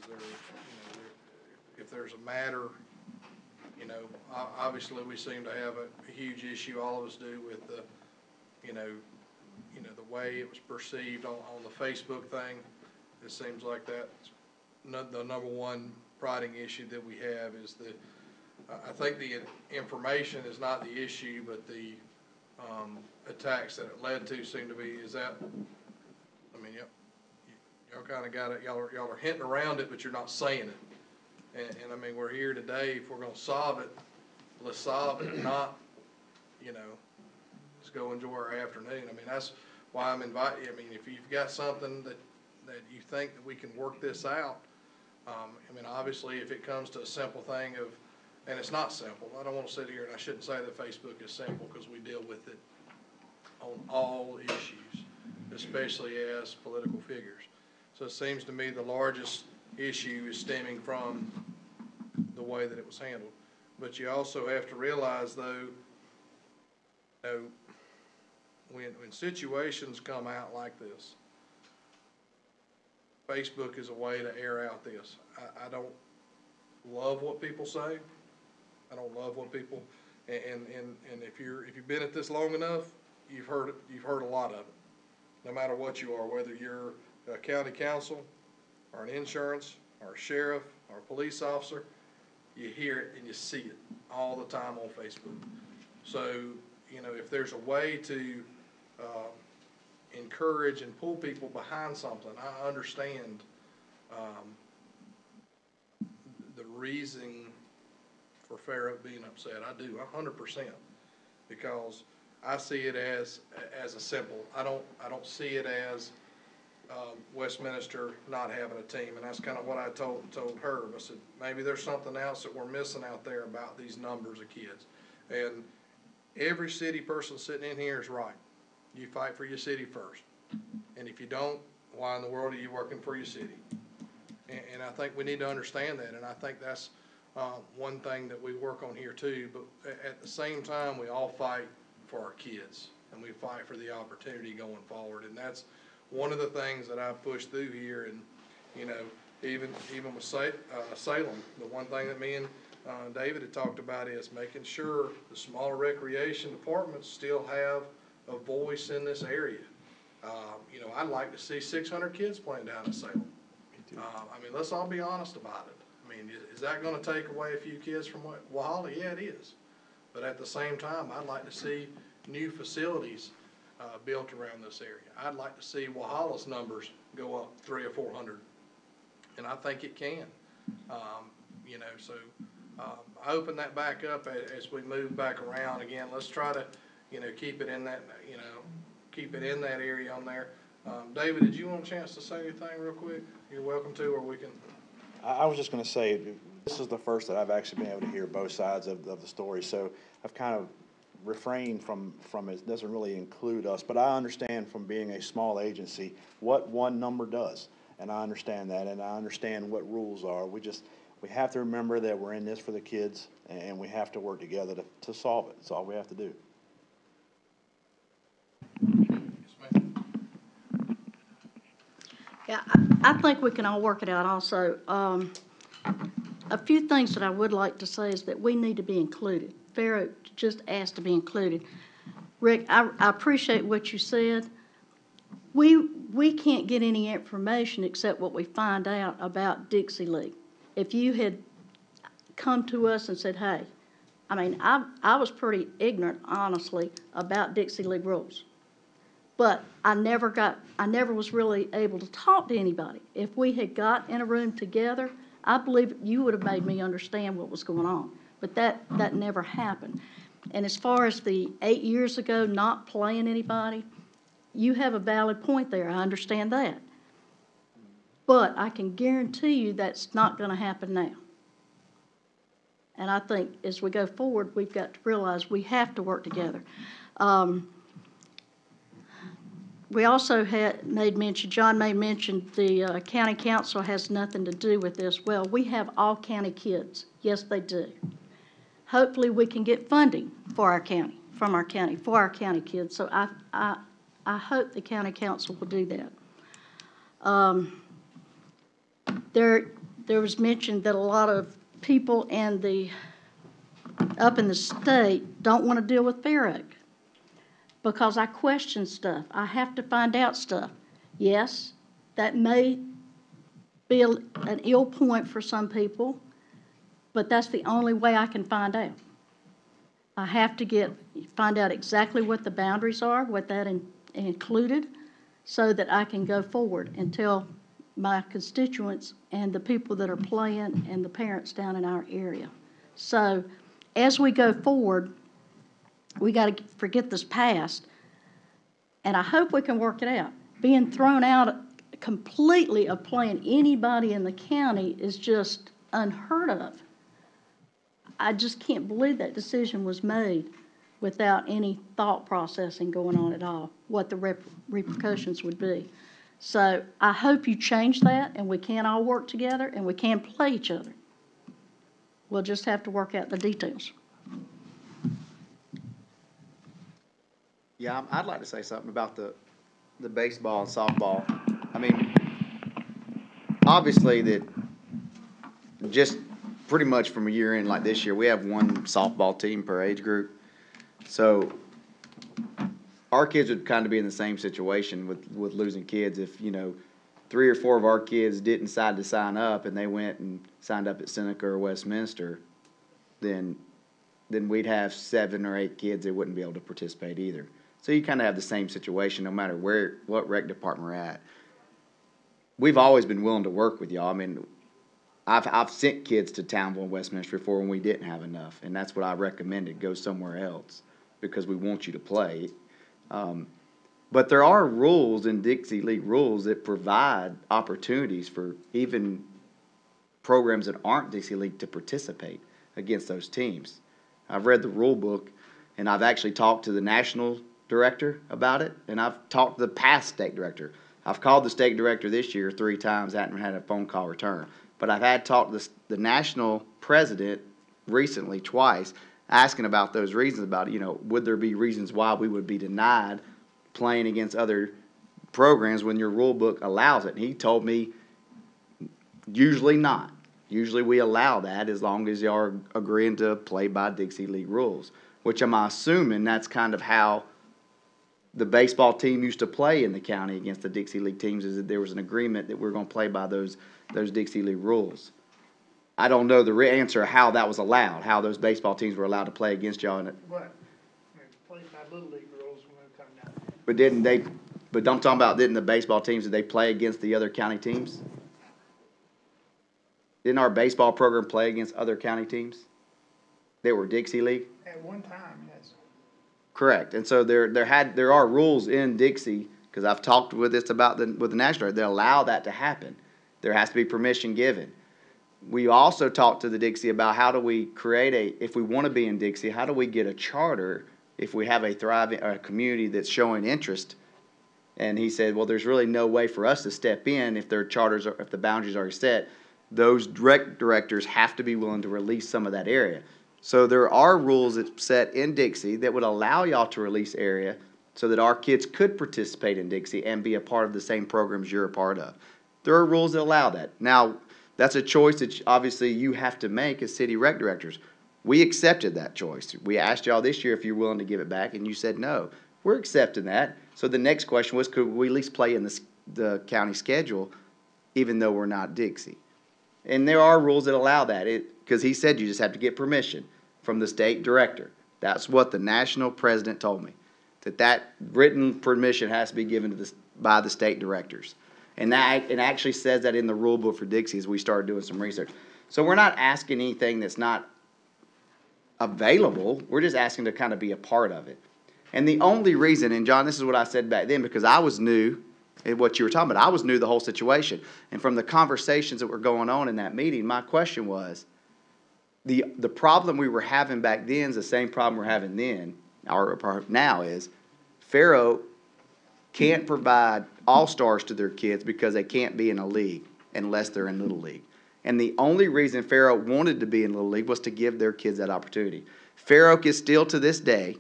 there, if there's a matter, obviously we seem to have a huge issue, all of us do, with the, the way it was perceived on the Facebook thing. It seems like that's the number one prodding issue that we have is I think the information is not the issue, but the attacks that it led to seem to be, y'all kind of got it, y'all are hinting around it, but you're not saying it. And I mean, we're here today, if we're gonna solve it, let's solve it, not, let's go enjoy our afternoon. I mean, that's why I'm inviting you. I mean, if you've got something that you think that we can work this out, obviously if it comes to a simple thing of, and it's not simple, I don't want to sit here and I shouldn't say that Facebook is simple because we deal with it on all issues, especially as political figures. So it seems to me the largest issue is stemming from the way that it was handled. But you also have to realize though, when situations come out like this, Facebook is a way to air out this. I don't love what people say. I don't love what people, and if you've been at this long enough, you've heard a lot of it. No matter what you are, whether you're a county council, or an insurance, or a sheriff, or a police officer, you hear it and you see it all the time on Facebook. So, if there's a way to encourage and pull people behind something, I understand the reason for Fair Oak being upset. I do, 100%, because I see it as a simple. I don't see it as Westminster not having a team, and that's kind of what I told her. I said maybe there's something else that we're missing out there about these numbers of kids. And every city person sitting in here is right. You fight for your city first, and if you don't, why in the world are you working for your city? And I think we need to understand that, and I think that's one thing that we work on here too. But at the same time, we all fight for our kids, and we fight for the opportunity going forward. And that's one of the things that I pushed through here. And even with Salem, the one thing that me and David had talked about is making sure the smaller recreation departments still have a voice in this area. I'd like to see 600 kids playing down in Salem. Let's all be honest about it. Is that going to take away a few kids from Walhalla? Yeah, it is. But at the same time, I'd like to see new facilities built around this area. I'd like to see Walhalla's numbers go up 300 or 400, and I think it can. So Open that back up as we move back around again. Let's try to, keep it in that, keep it in that area on there. David, did you want a chance to say anything real quick? You're welcome to, or we can. I was just going to say, this is the first that I've actually been able to hear both sides of the story, so I've kind of refrained from it. Doesn't really include us, but I understand from being a small agency what one number does, and I understand that, and I understand what rules are. We have to remember that we're in this for the kids, and we have to work together to solve it. That's all we have to do. Yeah, I think we can all work it out also. A few things that I would like to say is that we need to be included. Fair Oak just asked to be included. Rick, I appreciate what you said. We can't get any information except what we find out about Dixie League. If you had come to us and said, hey, I mean, I was pretty ignorant, honestly, about Dixie League rules. But I never was really able to talk to anybody. If we had got in a room together, I believe you would have made me understand what was going on. But that never happened. And as far as the 8 years ago not playing anybody, you have a valid point there. I understand that. But I can guarantee you that's not going to happen now. And I think as we go forward, we've got to realize we have to work together. We also made mention, John made mention, the county council has nothing to do with this. Well, we have all county kids. Yes, they do. Hopefully we can get funding for our county, from our county, for our county kids. So I hope the county council will do that. There was mentioned that a lot of people up in the state don't want to deal with Fair Oak because I question stuff. I have to find out stuff. Yes, that may be an ill point for some people, but that's the only way I can find out. I have to find out exactly what the boundaries are, what that included, so that I can go forward and tell my constituents and the people that are playing and the parents down in our area. So as we go forward, we got to forget this past, and I hope we can work it out. Being thrown out completely of playing anybody in the county is just unheard of. I just can't believe that decision was made without any thought processing going on at all, what the repercussions would be. So I hope you change that and we can all work together and we can play each other. We'll just have to work out the details. Yeah, I'd like to say something about the baseball and softball. I mean, obviously that just pretty much from a year in like this year, we have one softball team per age group. So our kids would kind of be in the same situation with losing kids. If, 3 or 4 of our kids didn't decide to sign up and they went and signed up at Seneca or Westminster, then we'd have 7 or 8 kids that wouldn't be able to participate either. So you kind of have the same situation no matter what rec department we're at. We've always been willing to work with y'all. I mean, I've sent kids to Townville and Westminster before when we didn't have enough, and that's what I recommended, go somewhere else because we want you to play. But there are rules in Dixie League rules that provide opportunities for even programs that aren't Dixie League to participate against those teams. I've read the rule book, and I've actually talked to the national director about it, and I've talked to the past state director. I've called the state director this year 3 times, hadn't had a phone call return. But I've had talked to the national president recently twice, asking about those reasons about, would there be reasons why we would be denied playing against other programs when your rule book allows it. And he told me, usually not. Usually we allow that as long as you are agreeing to play by Dixie League rules, which I'm assuming that's kind of how the baseball team used to play in the county against the Dixie League teams, is that there was an agreement that we're going to play by those Dixie League rules. I don't know the answer how that was allowed, how those baseball teams were allowed to play against y'all. What? Played by Little League rules when we come down. But I'm talking about, didn't the baseball teams, did they play against the other county teams? didn't our baseball program play against other county teams that were Dixie League? At one time, yes. Correct. And so there are rules in Dixie, because I've talked with this about with the national, that allow that to happen. There has to be permission given. We also talked to the Dixie about how do we create if we want to be in Dixie, how do we get a charter if we have a thriving, a community that's showing interest? And he said, well, there's really no way for us to step in if their charters if the boundaries are set. Those rec directors have to be willing to release some of that area. So there are rules that set in Dixie that would allow y'all to release area so that our kids could participate in Dixie and be a part of the same programs you're a part of. There are rules that allow that. Now, that's a choice that obviously you have to make as city rec directors. We accepted that choice. We asked y'all this year if you're willing to give it back, and you said no. We're accepting that. So the next question was, could we at least play in the county schedule, even though we're not Dixie? And there are rules that allow that, because he said you just have to get permission from the state director. That's what the national president told me, that written permission has to be given to by the state directors. And that it actually says that in the rule book for Dixie as we started doing some research. So we're not asking anything that's not available. We're just asking to kind of be a part of it. And the only reason, and John, this is what I said back then, because I was new at what you were talking about. I was new to the whole situation. And from the conversations that were going on in that meeting, my question was, the problem we were having back then is the same problem we're having then, or now is, Faro can't provide all-stars to their kids because they can't be in a league unless they're in Little League. And the only reason Fair Oak wanted to be in Little League was to give their kids that opportunity. Fair Oak is still to this day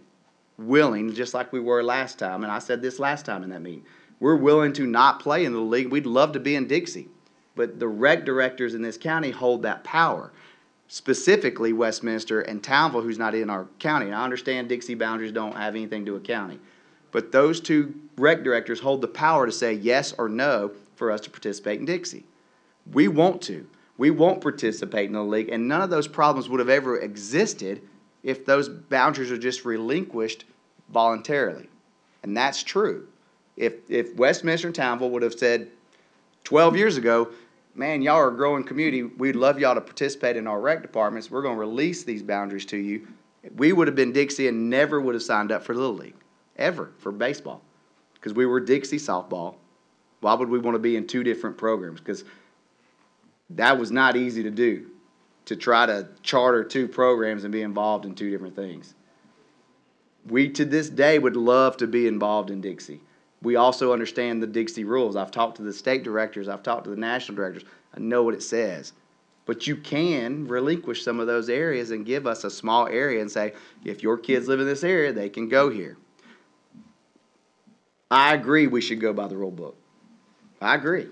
willing, just like we were last time, and I said this last time in that meeting, we're willing to not play in Little League. We'd love to be in Dixie. But the rec directors in this county hold that power, specifically Westminster and Townville, who's not in our county. And I understand Dixie boundaries don't have anything to do with county. But those two rec directors hold the power to say yes or no for us to participate in Dixie. We want to. We won't participate in the league, and none of those problems would have ever existed if those boundaries are just relinquished voluntarily. And that's true. If Westminster and Townville would have said 12 years ago, man, y'all are a growing community, we'd love y'all to participate in our rec departments, we're going to release these boundaries to you, we would have been Dixie and never would have signed up for Little League. Ever, for baseball, because we were Dixie softball. Why would we want to be in two different programs? Because that was not easy to do, to try to charter two programs and be involved in two different things. We, to this day, would love to be involved in Dixie. We also understand the Dixie rules. I've talked to the state directors. I've talked to the national directors. I know what it says. But you can relinquish some of those areas and give us a small area and say, if your kids live in this area, they can go here. I agree we should go by the rule book. I agree.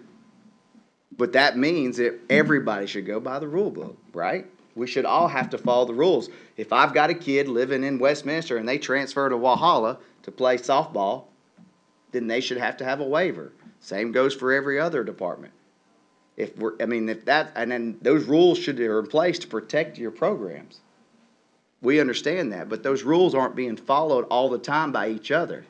But that means that everybody should go by the rule book, right? We should all have to follow the rules. If I've got a kid living in Westminster and they transfer to Walhalla to play softball, then they should have to have a waiver. Same goes for every other department. And then those rules should be in place to protect your programs. We understand that, but those rules aren't being followed all the time by each other.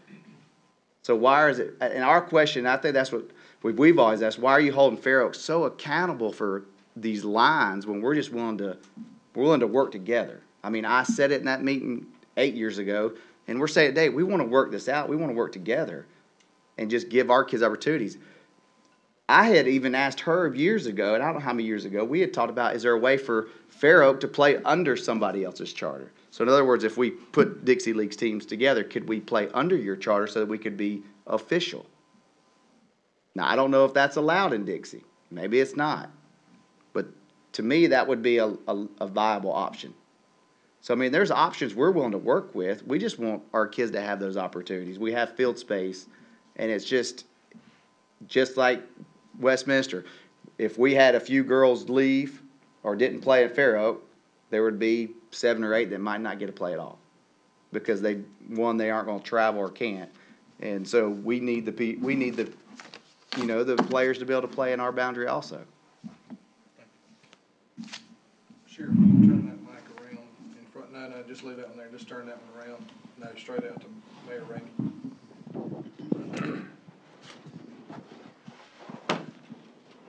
So why is it, and our question, I think that's what we've always asked, why are you holding Fair Oaks so accountable for these lines when we're just willing to work together? I mean, I said it in that meeting 8 years ago, and we're saying today, we want to work this out. We want to work together and just give our kids opportunities. I had even asked her years ago, and I don't know how many years ago, we had talked about, is there a way for Fair Oak to play under somebody else's charter? So in other words, if we put Dixie League's teams together, could we play under your charter so that we could be official? Now, I don't know if that's allowed in Dixie. Maybe it's not. But to me, that would be a viable option. So, I mean, there's options we're willing to work with. We just want our kids to have those opportunities. We have field space, and it's just like Westminster. If we had a few girls leave or didn't play at Fair Oak, there would be 7 or 8 that might not get to play at all because they aren't going to travel or can't, and so we need the players to be able to play in our boundary also. Sure, you can turn that mic around in front. No, just leave that one there. Just turn that one around. No, straight out to Mayor Rankin.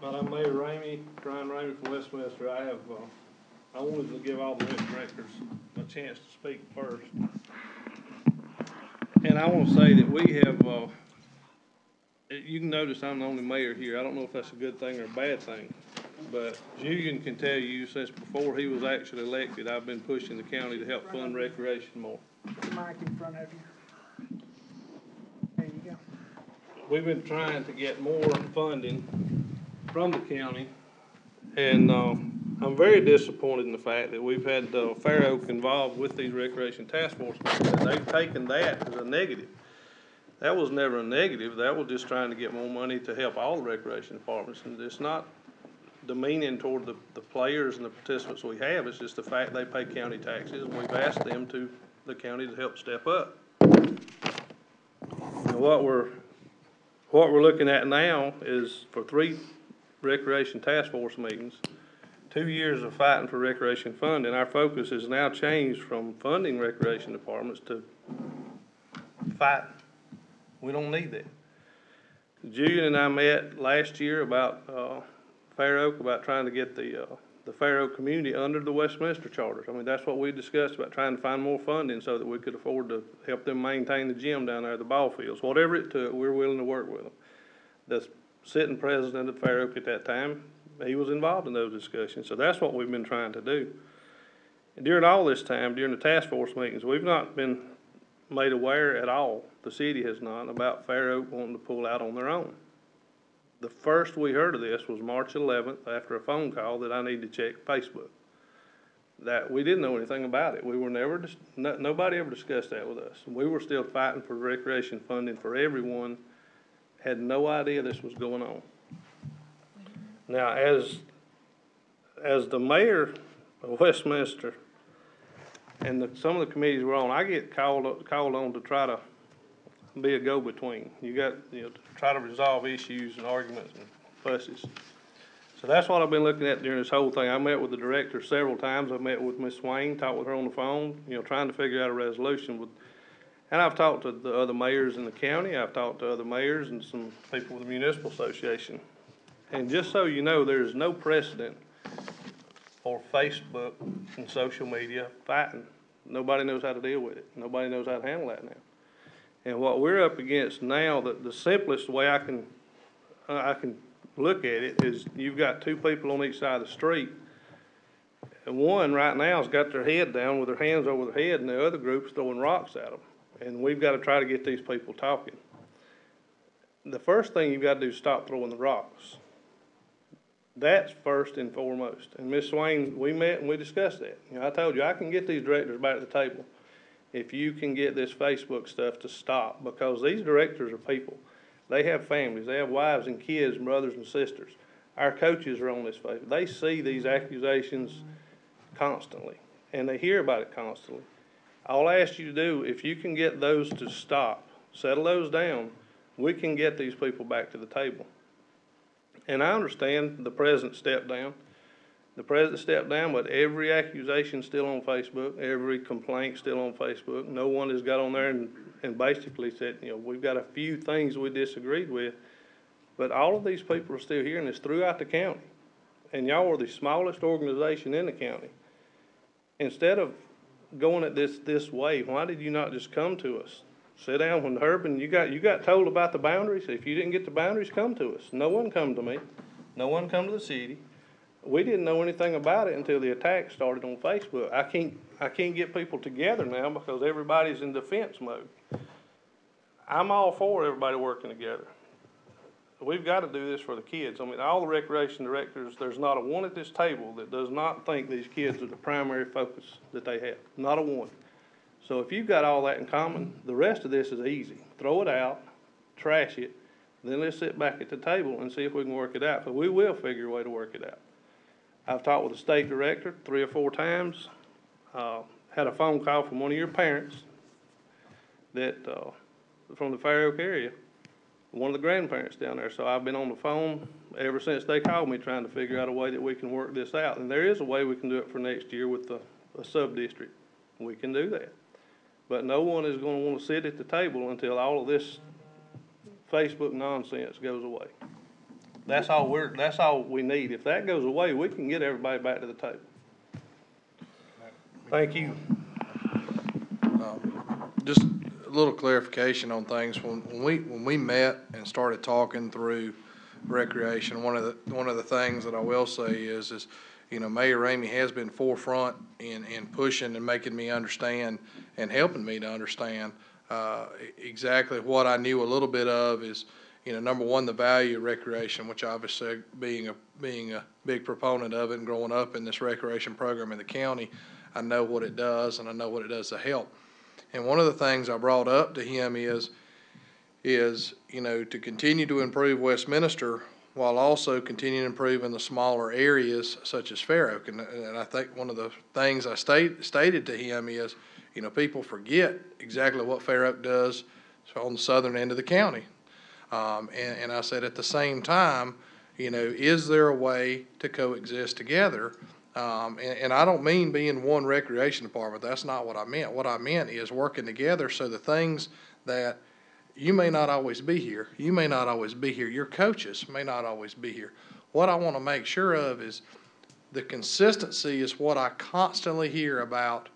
I'm Mayor Brian Ramey from Westminster. I wanted to give all the rest directors a chance to speak first. And I want to say that we have, you can notice I'm the only mayor here. I don't know if that's a good thing or a bad thing. But Julian can tell you, since before he was actually elected, I've been pushing the county to help fund recreation more. The mic in front of you. There you go. We've been trying to get more funding from the county, and I'm very disappointed in the fact that we've had Fair Oak involved with these recreation task force meetings, and they've taken that as a negative. That was never a negative. That was just trying to get more money to help all the recreation departments, and it's not demeaning toward the players and the participants we have. It's just the fact they pay county taxes, and we've asked them the county to help step up. And what we're looking at now is for 3 recreation task force meetings, 2 years of fighting for recreation funding. Our focus has now changed from funding recreation departments to fighting. We don't need that. Julian and I met last year about Fair Oak, about trying to get the Fair Oak community under the Westminster charters. I mean, that's what we discussed, about trying to find more funding so that we could afford to help them maintain the gym down there, the ball fields. Whatever it took, we're willing to work with them. The sitting president of Fair Oak at that time, he was involved in those discussions. So that's what we've been trying to do. And during all this time, during the task force meetings, we've not been made aware at all, the city has not, about Fair Oak wanting to pull out on their own. The first we heard of this was March 11th after a phone call that I need to check Facebook. That we didn't know anything about it. We were never, nobody ever discussed that with us. We were still fighting for recreation funding for everyone. Had no idea this was going on. Now, as the mayor of Westminster and some of the committees we're on, I get called on to try to be a go-between. You got, to try to resolve issues and arguments and fusses. So that's what I've been looking at during this whole thing. I met with the director several times. I've met with Ms. Swain, talked with her on the phone, trying to figure out a resolution. And I've talked to the other mayors in the county. I've talked to other mayors and some people with the municipal association. And just so you know, there is no precedent for Facebook and social media fighting. Nobody knows how to deal with it. Nobody knows how to handle that now. And what we're up against now, the simplest way I can look at it is you've got 2 people on each side of the street. And one right now has got their head down with their hands over their head, and the other group's throwing rocks at them. And we've got to try to get these people talking. The first thing you've got to do is stop throwing the rocks. That's first and foremost. And Ms. Swain, we met and we discussed that. I told you I can get these directors back at the table if you can get this Facebook stuff to stop, because these directors are people. They have families. They have wives and kids and brothers and sisters. Our coaches are on this Facebook. They see these accusations constantly, and they hear about it constantly. All I ask you to do, if you can get those to stop, settle those down, we can get these people back to the table. And I understand the president stepped down. The president stepped down, but every accusation still on Facebook, every complaint still on Facebook. No one has got on there and basically said, we've got a few things we disagreed with, but all of these people are still here, and it's throughout the county. And y'all are the smallest organization in the county. Instead of going at this way, why did you not just come to us? Sit down when Herb, you got told about the boundaries. If you didn't get the boundaries, come to us. No one come to me. No one come to the city. We didn't know anything about it until the attack started on Facebook. I can't get people together now because everybody's in defense mode. I'm all for everybody working together. We've got to do this for the kids. I mean, all the recreation directors, there's not a one at this table that does not think these kids are the primary focus that they have. Not a one. So if you've got all that in common, the rest of this is easy. Throw it out, trash it, then let's sit back at the table and see if we can work it out. But we will figure a way to work it out. I've talked with the state director 3 or 4 times. Had a phone call from one of your parents that from the Fair Oak area, one of the grandparents down there. So I've been on the phone ever since they called me trying to figure out a way that we can work this out. And there is a way we can do it for next year with a sub-district. We can do that. But no one is going to want to sit at the table until all of this Facebook nonsense goes away. That's all we need. If that goes away, we can get everybody back to the table. Thank you. Just a little clarification on things. When we met and started talking through recreation, one of the things that I will say is, you know, Mayor Ramey has been forefront in pushing and making me understand and helping me to understand, exactly what I knew a little bit of is, you know, number one, the value of recreation, which obviously being a big proponent of it and growing up in this recreation program in the county, I know what it does and I know what it does to help. And one of the things I brought up to him is, you know, to continue to improve Westminster while also continuing to improve in the smaller areas such as Fair Oak. And I think one of the things I stated to him is, you know, people forget exactly what Fair Oak does on the southern end of the county. And I said at the same time, you know, is there a way to coexist together? And I don't mean being one recreation department. That's not what I meant. What I meant is working together so the things that you may not always be here. You may not always be here. Your coaches may not always be here. What I want to make sure of is the consistency is what I constantly hear about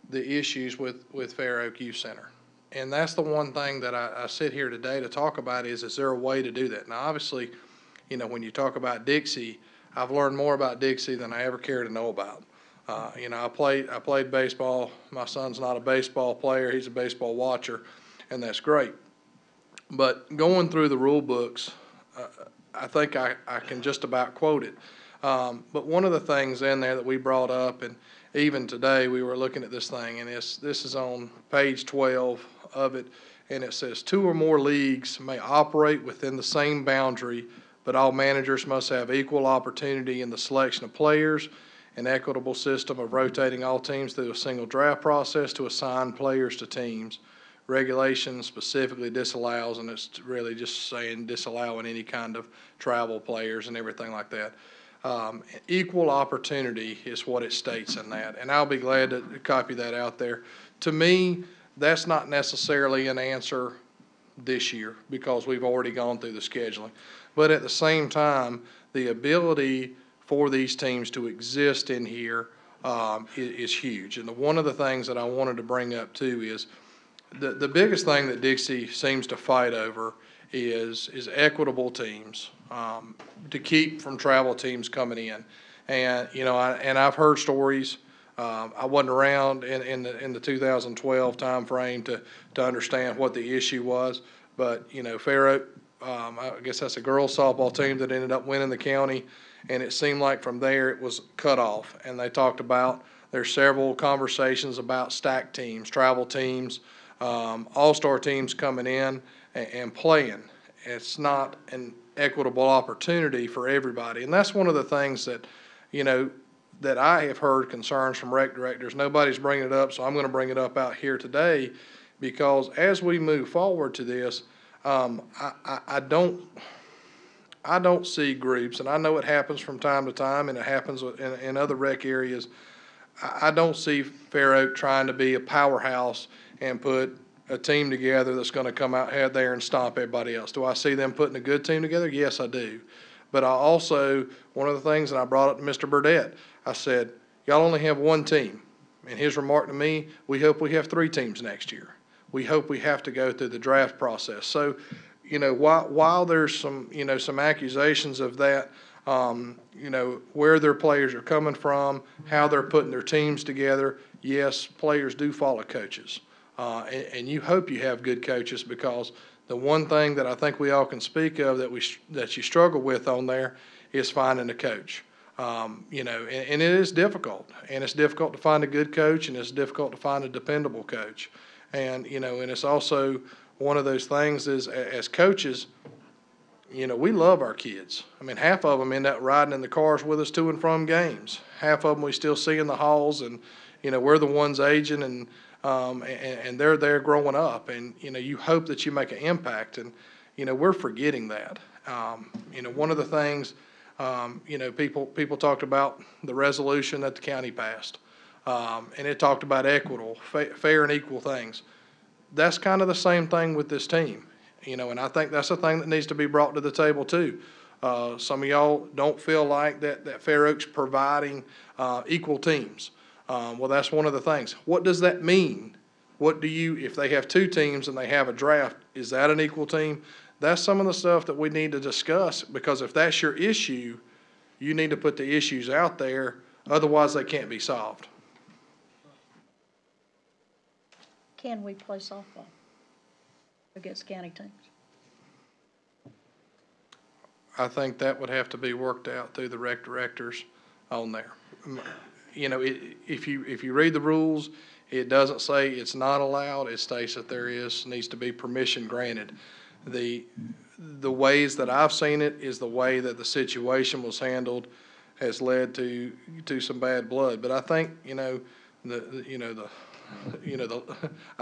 the issues with Fair Oak Youth Center. And that's the one thing that I sit here today to talk about is there a way to do that? Now, obviously, you know, when you talk about Dixie, I've learned more about Dixie than I ever cared to know about. You know, I played baseball. My son's not a baseball player. He's a baseball watcher, and that's great. But going through the rule books, I think I can just about quote it. But one of the things in there that we brought up, and even today we were looking at this thing, and this is on page 12 of it, and it says 2 or more leagues may operate within the same boundary, but all managers must have equal opportunity in the selection of players, an equitable system of rotating all teams through a single draft process to assign players to teams. Regulation specifically disallows, and it's really just saying disallowing any kind of travel players and everything like that. Equal opportunity is what it states in that, and I'll be glad to copy that out there. To me, that's not necessarily an answer this year because we've already gone through the scheduling. But at the same time, the ability for these teams to exist in here is huge. And one of the things that I wanted to bring up too is the biggest thing that Dixie seems to fight over is equitable teams, to keep from travel teams coming in. And, you know, I've heard stories. I wasn't around in the 2012 timeframe to understand what the issue was, but, you know, Fair Oak, I guess that's a girls softball team that ended up winning the county, and it seemed like from there it was cut off. And they talked about, there's several conversations about stacked teams, travel teams, all-star teams coming in and playing. It's not an equitable opportunity for everybody. And that's one of the things that, you know, that I have heard concerns from rec directors. Nobody's bringing it up, so I'm going to bring it up out here today because as we move forward to this, I don't see groups, and I know it happens from time to time, and it happens in other rec areas. I don't see Fair Oak trying to be a powerhouse and put a team together that's going to come out there and stomp everybody else. Do I see them putting a good team together? Yes, I do. But I also, one of the things that I brought up to Mr. Burdette, I said, y'all only have one team. And his remark to me, we hope we have 3 teams next year. We hope we have to go through the draft process. So, you know, while there's some, you know, some accusations of that, you know, where their players are coming from, how they're putting their teams together, yes, players do follow coaches. And you hope you have good coaches because the one thing that I think we all can speak of that you struggle with on there is finding a coach. You know, and it is difficult, and it's difficult to find a good coach, and it's difficult to find a dependable coach. And, you know, and it's also one of those things is as coaches, you know, we love our kids. I mean, half of them end up riding in the cars with us to and from games. Half of them we still see in the halls, and, you know, we're the ones aging and they're there growing up, and, you know, you hope that you make an impact, and, you know, we're forgetting that. You know, one of the things, you know, people talked about the resolution that the county passed, and it talked about equitable, fair and equal things. That's kind of the same thing with this team, you know, and I think that's a thing that needs to be brought to the table too. Some of y'all don't feel like that Fair Oaks providing, equal teams. Well, that's one of the things. What does that mean? What do you, if they have two teams and they have a draft, is that an equal team? That's some of the stuff that we need to discuss, because if that's your issue, you need to put the issues out there, otherwise they can't be solved. Can we play softball against county teams? I think that would have to be worked out through the rec directors on there. You know, if you read the rules, it doesn't say it's not allowed, it states that there needs to be permission granted. The ways that I've seen it is the way that the situation was handled has led to some bad blood. But I think, I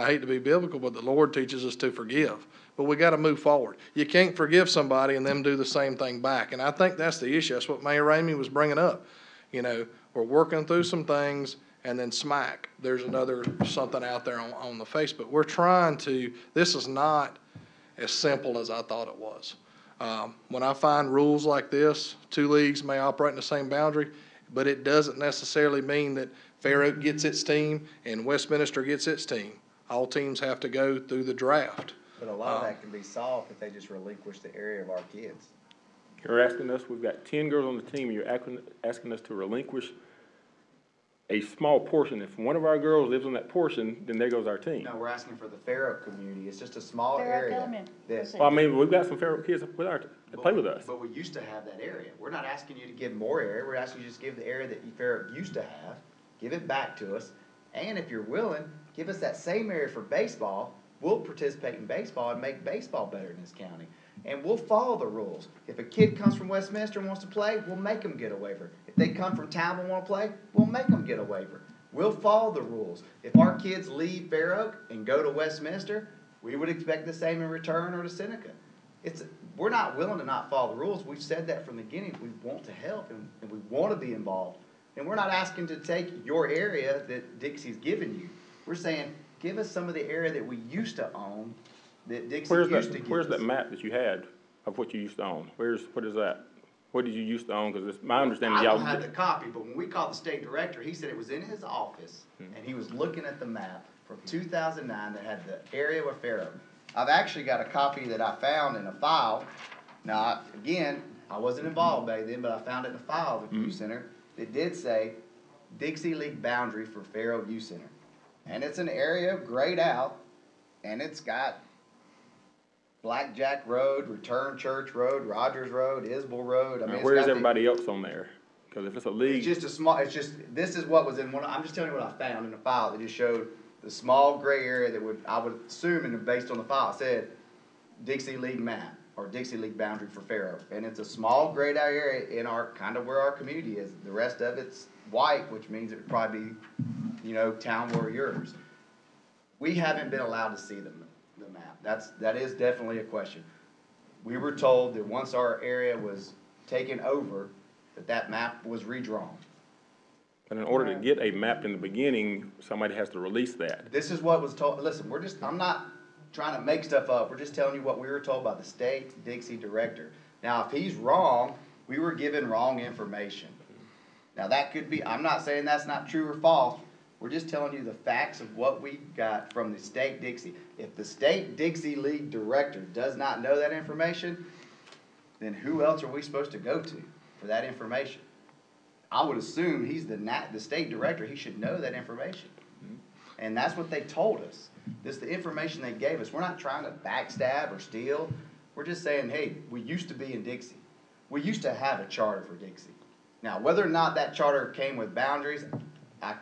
hate to be biblical, but the Lord teaches us to forgive. But we gotta move forward. You can't forgive somebody and them do the same thing back. And I think that's the issue. That's what Mayor Ramey was bringing up. We're working through some things, and then smack, there's something out there on the Facebook. We're trying to, this is not as simple as I thought it was. When I find rules like this, two leagues may operate in the same boundary, but it doesn't necessarily mean that Fair Oak gets its team and Westminster gets its team. All teams have to go through the draft. But a lot of that can be solved if they just relinquish the area of our kids. You're asking us, we've got 10 girls on the team, and you're asking us to relinquish a small portion. If one of our girls lives on that portion, then there goes our team. No, we're asking for the Fair Oak community. It's just a small Fair Oak area. Elementary. that- Well, I mean, we've got some Fair Oak kids that play with us. But we used to have that area. We're not asking you to give more area. We're asking you to just give the area that Fair Oak used to have, give it back to us. And if you're willing, give us that same area for baseball. We'll participate in baseball and make baseball better in this county. And we'll follow the rules. If a kid comes from Westminster and wants to play, we'll make them get a waiver. If they come from town and want to play, we'll make them get a waiver. We'll follow the rules. If our kids leave Fair Oak and go to Westminster, we would expect the same in return, or to Seneca. We're not willing to not follow the rules. We've said that from the beginning. We want to help and we want to be involved. And we're not asking to take your area that Dixie's given you. We're saying, give us some of the area that we used to own, that Dixie used to give us. Where's that map that you had of what you used to own? What is that? What did you used to own? Because it's my understanding I y'all. don't have the copy, but when we called the state director, he said it was in his office, and he was looking at the map from 2009 that had the area of Fair Oak. I've actually got a copy that I found in a file. Now, again, I wasn't involved back then, but I found it in a file of the youth center that did say Dixie League boundary for Fair Oak Youth Center. And it's an area grayed out, and it's got Blackjack Road, Return Church Road, Rogers Road, Isbell Road. I mean, Where is everybody else on there? Because if it's a league. This is what was in one, I'm just telling you what I found in the file that just showed the small gray area that I would assume, and based on the file, it said Dixie League map, or Dixie League boundary for Fair Oak. And it's a small grayed out area in kind of where our community is. The rest of it's white, which means it would probably be, town where yours. We haven't been allowed to see the map. That is definitely a question. We were told that once our area was taken over, that map was redrawn. But in order to get a map in the beginning, somebody has to release that. This is what was told. Listen, I'm not trying to make stuff up. We're just telling you what we were told by the state Dixie director. Now, if he's wrong, we were given wrong information. Now, that could be, I'm not saying that's not true or false. We're just telling you the facts of what we got from the state Dixie. If the state Dixie League director does not know that information, then who else are we supposed to go to for that information? I would assume he's the state director. He should know that information. And that's what they told us. This is the information they gave us. We're not trying to backstab or steal. We're just saying, hey, we used to be in Dixie. We used to have a charter for Dixie. Now, whether or not that charter came with boundaries, I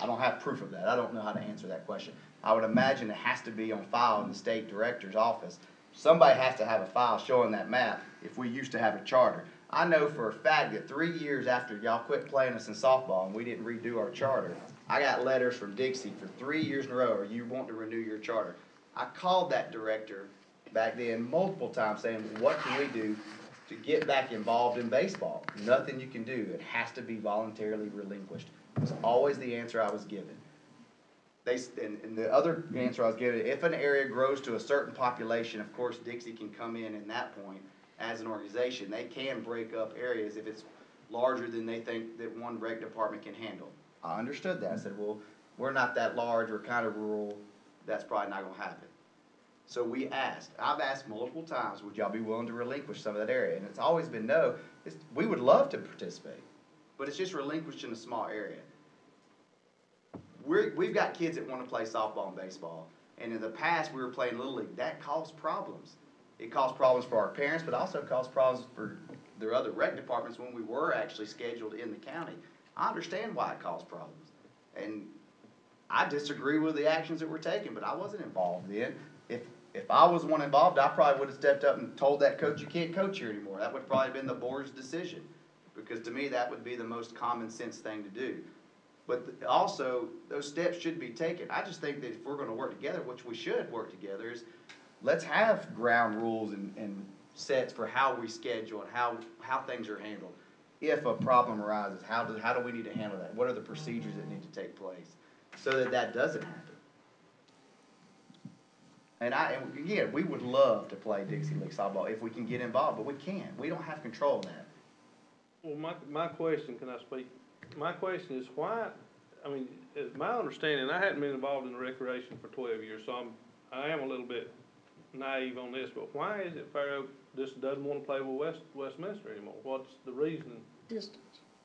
don't have proof of that. I don't know how to answer that question. I would imagine it has to be on file in the state director's office. Somebody has to have a file showing that map if we used to have a charter. I know for a fact that 3 years after y'all quit playing us in softball and we didn't redo our charter, I got letters from Dixie for 3 years in a row, "Are you want to renew your charter?" I called that director back then multiple times saying, what can we do to get back involved in baseball? Nothing you can do. It has to be voluntarily relinquished. It was always the answer I was given. And the other answer I was given, if an area grows to a certain population, of course Dixie can come in that point as an organization. They can break up areas if it's larger than they think that one rec department can handle. I understood that. I said, well, we're not that large, we're kind of rural, that's probably not gonna happen. So we asked, I've asked multiple times, would y'all be willing to relinquish some of that area? And it's always been no. We would love to participate, but it's just relinquished in a small area. We've got kids that want to play softball and baseball, and in the past we were playing Little League. That caused problems. It caused problems for our parents, but also caused problems for their other rec departments when we were actually scheduled in the county. I understand why it caused problems, and I disagree with the actions that were taken, but I wasn't involved then. If I was one involved, I probably would have stepped up and told that coach, you can't coach here anymore. That would have probably been the board's decision, because to me, that would be the most common sense thing to do. But also, those steps should be taken. I just think that if we're gonna work together, which we should work together, is let's have ground rules and sets for how we schedule and how things are handled. If a problem arises, how do we need to handle that? What are the procedures that need to take place so that that doesn't happen? And again, we would love to play Dixie League softball if we can get involved, but we can't. We don't have control of that. Well, my question, can I speak? My question is why, I mean, it's my understanding, I hadn't been involved in recreation for 12 years, so I am a little bit naive on this, but why is it Fair Oak just doesn't want to play with Westminster anymore? What's the reason? Distance.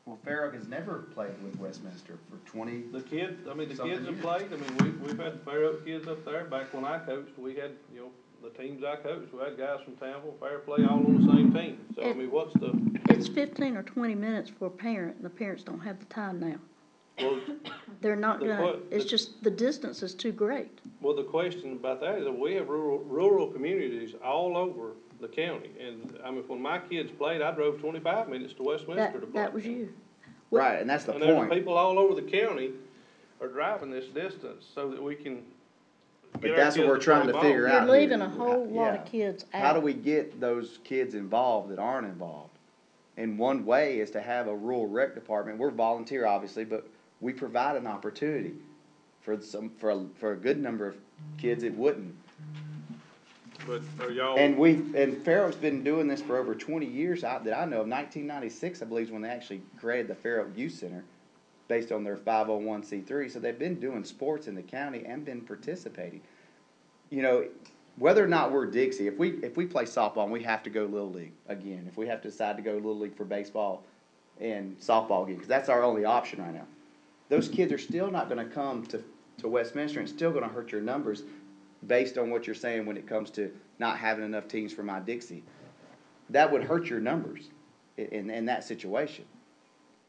Well, Fair Oak has never played with Westminster for 20. The kids have years. played. I mean, we've had the Fair Oak kids up there. Back when I coached, we had, you know, the teams I coached, we had guys from Townville, Fairplay, all on the same team. So, I mean, what's the? It's 15 or 20 minutes for a parent, and the parents don't have the time now. Well, They're not gonna, it's just, the distance is too great. well, the question about that is that we have rural communities all over the county. And, I mean, when my kids played, I drove 25 minutes to Westminster to play. That was you. Right, and that's the And there's point. people all over the county are driving this distance so that we can But get our that's what kids we're trying to play figure ball. You're out. leaving here. a whole lot Yeah. of kids out. How do we get those kids involved that aren't involved? And one way is to have a rural rec department. We're volunteer, obviously, but we provide an opportunity for a good number of kids that wouldn't. But are y'all? And Fair Oak's been doing this for over 20 years that I know of. 1996, I believe, is when they actually created the Fair Oak Youth Center based on their 501c3. So they've been doing sports in the county and been participating. You know, whether or not we're Dixie, if we play softball and we have to go Little League again, if we have to decide to go Little League for baseball and softball again, because that's our only option right now, those kids are still not going to come to Westminster, and it's still going to hurt your numbers based on what you're saying when it comes to not having enough teams for my Dixie. That would hurt your numbers in that situation.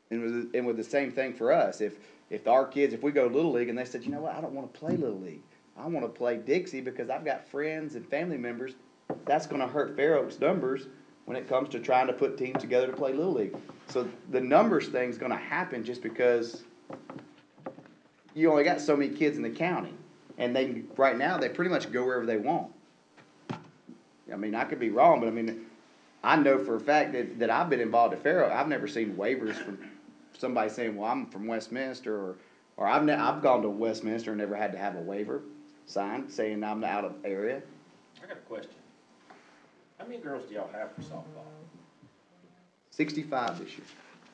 And with the same thing for us, if our kids, if we go Little League and they said, you know what, I don't want to play Little League, I want to play Dixie because I've got friends and family members, that's going to hurt Fair Oak's numbers when it comes to trying to put teams together to play Little League. So the numbers thing's going to happen just because you only got so many kids in the county. And right now, they pretty much go wherever they want. I mean, I could be wrong, but I mean, I know for a fact that I've been involved at Fair Oak. I've never seen waivers from somebody saying, well, I'm from Westminster, or I've gone to Westminster and never had to have a waiver signed saying I'm out of area. I got a question. How many girls do y'all have for softball? 65 this year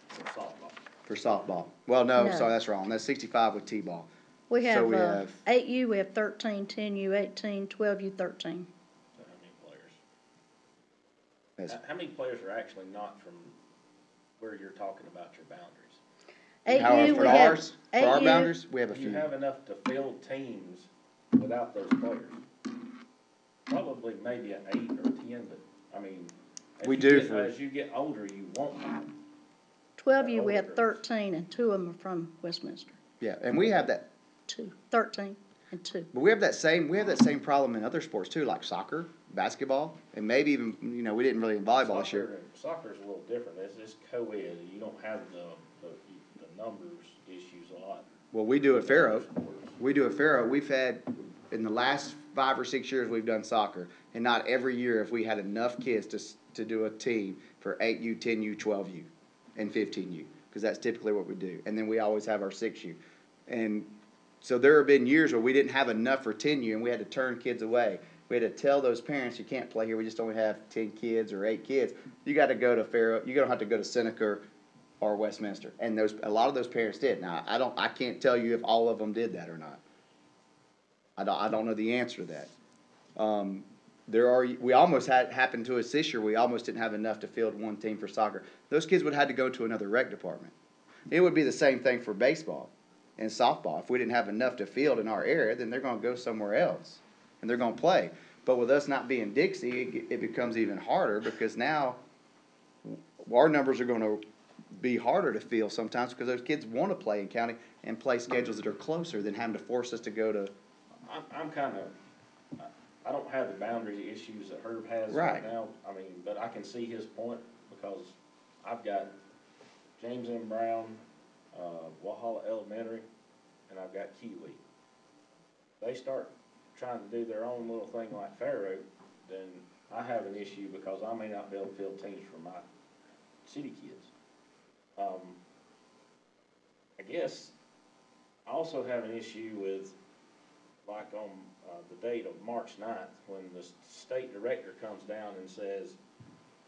For softball? for softball. Well, no, No. sorry, that's wrong. That's 65 with T-ball. We So have, we have- 8U, we have 13, 10U, 18, 12U, 13. So how many players? That's- How many players are actually not from where you're talking about your boundaries? AU, for we have, ours, for our AU, boundaries, we have a Do you few. have enough to field teams without those players? Probably maybe an 8 or 10, but, I mean, We do for- as you get older, you want more. 12U, we older have girls. 13, and 2 of them are from Westminster. Yeah, and we have that. 13 and 2. But we have that same problem in other sports too, like soccer, basketball, and maybe even, you know, we didn't really in volleyball this year. Soccer's a little different. It's co-ed. You don't have the numbers issues a lot. Well, we do at Fair Oak. We do at Fair Oak. We've had, in the last 5 or 6 years, we've done soccer. And not every year have we had enough kids to do a team for 8U, 10U, 12U, and 15U. Because that's typically what we do. And then we always have our 6U. And so there have been years where we didn't have enough for 10U and we had to turn kids away. We had to tell those parents, you can't play here, we just only have 10 kids or 8 kids. You gotta go to Fair Oak, you're gonna have to go to Seneca or Westminster. And a lot of those parents did. Now, I can't tell you if all of them did that or not. I don't know the answer to that. We almost happened to us this year, we almost didn't have enough to field one team for soccer. Those kids would have had to go to another rec department. It would be the same thing for baseball and softball. If we didn't have enough to field in our area, then they're gonna go somewhere else, and they're gonna play. But with us not being Dixie, it becomes even harder, because now our numbers are gonna be harder to field sometimes, because those kids wanna play in county and play schedules that are closer than having to force us to go to. I'm kind of, I don't have the boundary issues that Herb has Right. right now. I mean, but I can see his point, because I've got James M. Brown, Walhalla Elementary, and I've got Kiwi. They start trying to do their own little thing like Fair Oak, then I have an issue, because I may not be able to field teams for my city kids. I guess I also have an issue with, like on the date of March 9th, when the state director comes down and says,